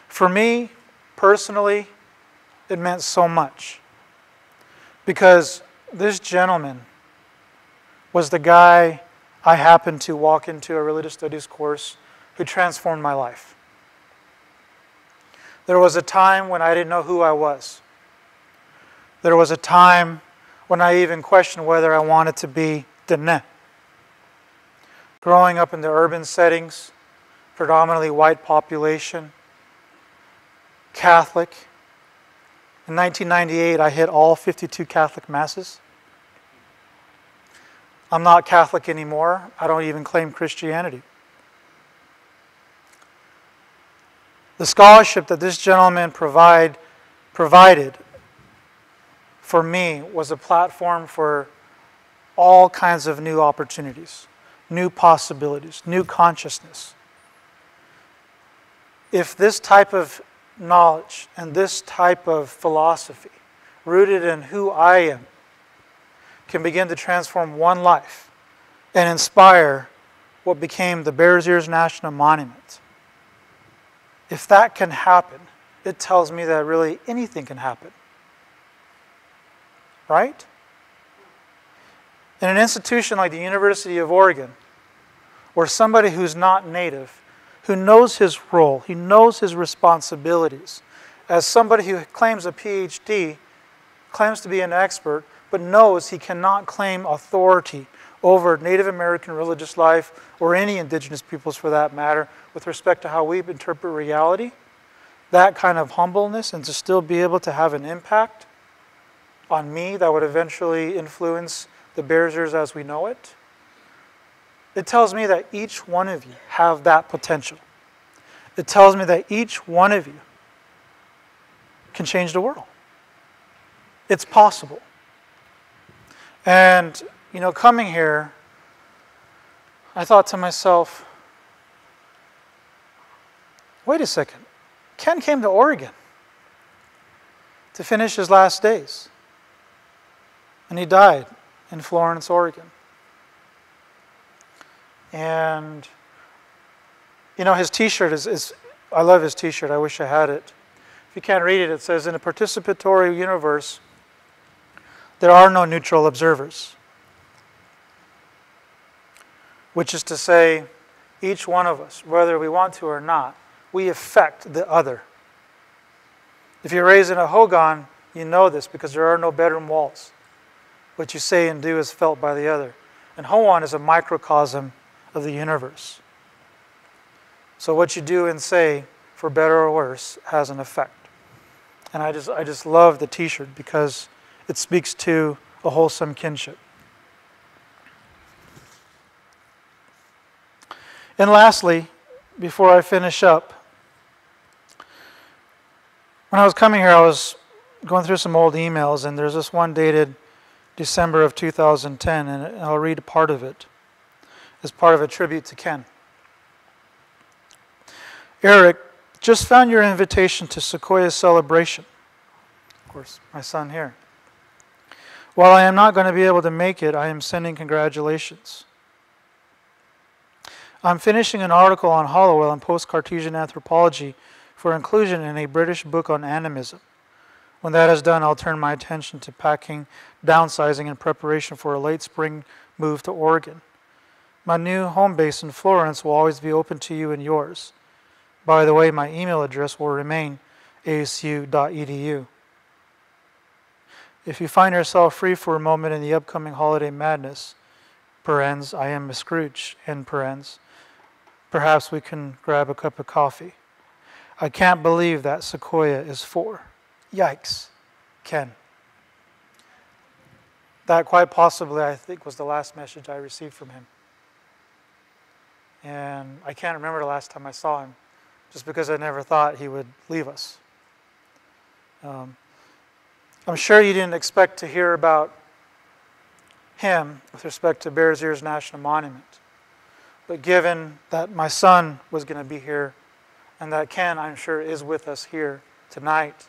For me, personally, it meant so much because this gentleman was the guy I happened to walk into a religious studies course who transformed my life. There was a time when I didn't know who I was. There was a time when I even questioned whether I wanted to be Diné. Growing up in the urban settings, predominantly white population, Catholic. In 1998, I hit all 52 Catholic masses. I'm not Catholic anymore. I don't even claim Christianity. The scholarship that this gentleman provided for me was a platform for all kinds of new opportunities, new possibilities, new consciousness. If this type of knowledge and this type of philosophy, rooted in who I am, can begin to transform one life and inspire what became the Bears Ears National Monument, if that can happen, it tells me that really anything can happen. Right? In an institution like the University of Oregon, where somebody who's not native, who knows his role, he knows his responsibilities, as somebody who claims a PhD, claims to be an expert, but knows he cannot claim authority over Native American religious life, or any indigenous peoples for that matter, with respect to how we interpret reality, that kind of humbleness, and to still be able to have an impact on me that would eventually influence the Bears as we know it, it tells me that each one of you have that potential. It tells me that each one of you can change the world. It's possible. And, you know, coming here, I thought to myself, wait a second. Ken came to Oregon to finish his last days. And he died in Florence, Oregon. And, you know, his t-shirt is I love his t-shirt. I wish I had it. If you can't read it, it says, in a participatory universe, there are no neutral observers. Which is to say, each one of us, whether we want to or not, we affect the other. If you're raised in a Hogan, you know this because there are no bedroom walls. What you say and do is felt by the other. And Hoan is a microcosm of the universe. So what you do and say, for better or worse, has an effect. And I just love the t-shirt because it speaks to a wholesome kinship. And lastly, before I finish up, when I was coming here, I was going through some old emails, and there's this one dated December of 2010, and I'll read a part of it as part of a tribute to Ken. Eric, just found your invitation to Sequoia celebration. Of course, my son here. While I am not going to be able to make it, I am sending congratulations. I'm finishing an article on Hollowell and post-Cartesian anthropology for inclusion in a British book on animism. When that is done, I'll turn my attention to packing, downsizing in preparation for a late spring move to Oregon. My new home base in Florence will always be open to you and yours. By the way, my email address will remain asu.edu. If you find yourself free for a moment in the upcoming holiday madness, parens, I am a Scrooge, end parens, perhaps we can grab a cup of coffee. I can't believe that Sequoia is 4. Yikes, Ken. That quite possibly, I think, was the last message I received from him. And I can't remember the last time I saw him, just because I never thought he would leave us. I'm sure you didn't expect to hear about him with respect to Bears Ears National Monument. But given that my son was going to be here, and that Ken, I'm sure, is with us here tonight,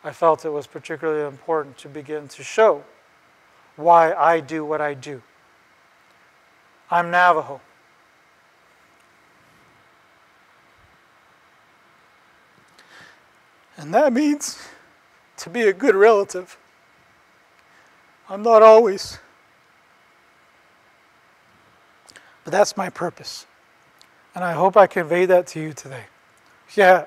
I felt it was particularly important to begin to show why I do what I do. I'm Navajo. And that means to be a good relative. I'm not always. But that's my purpose. And I hope I conveyed that to you today. Yeah.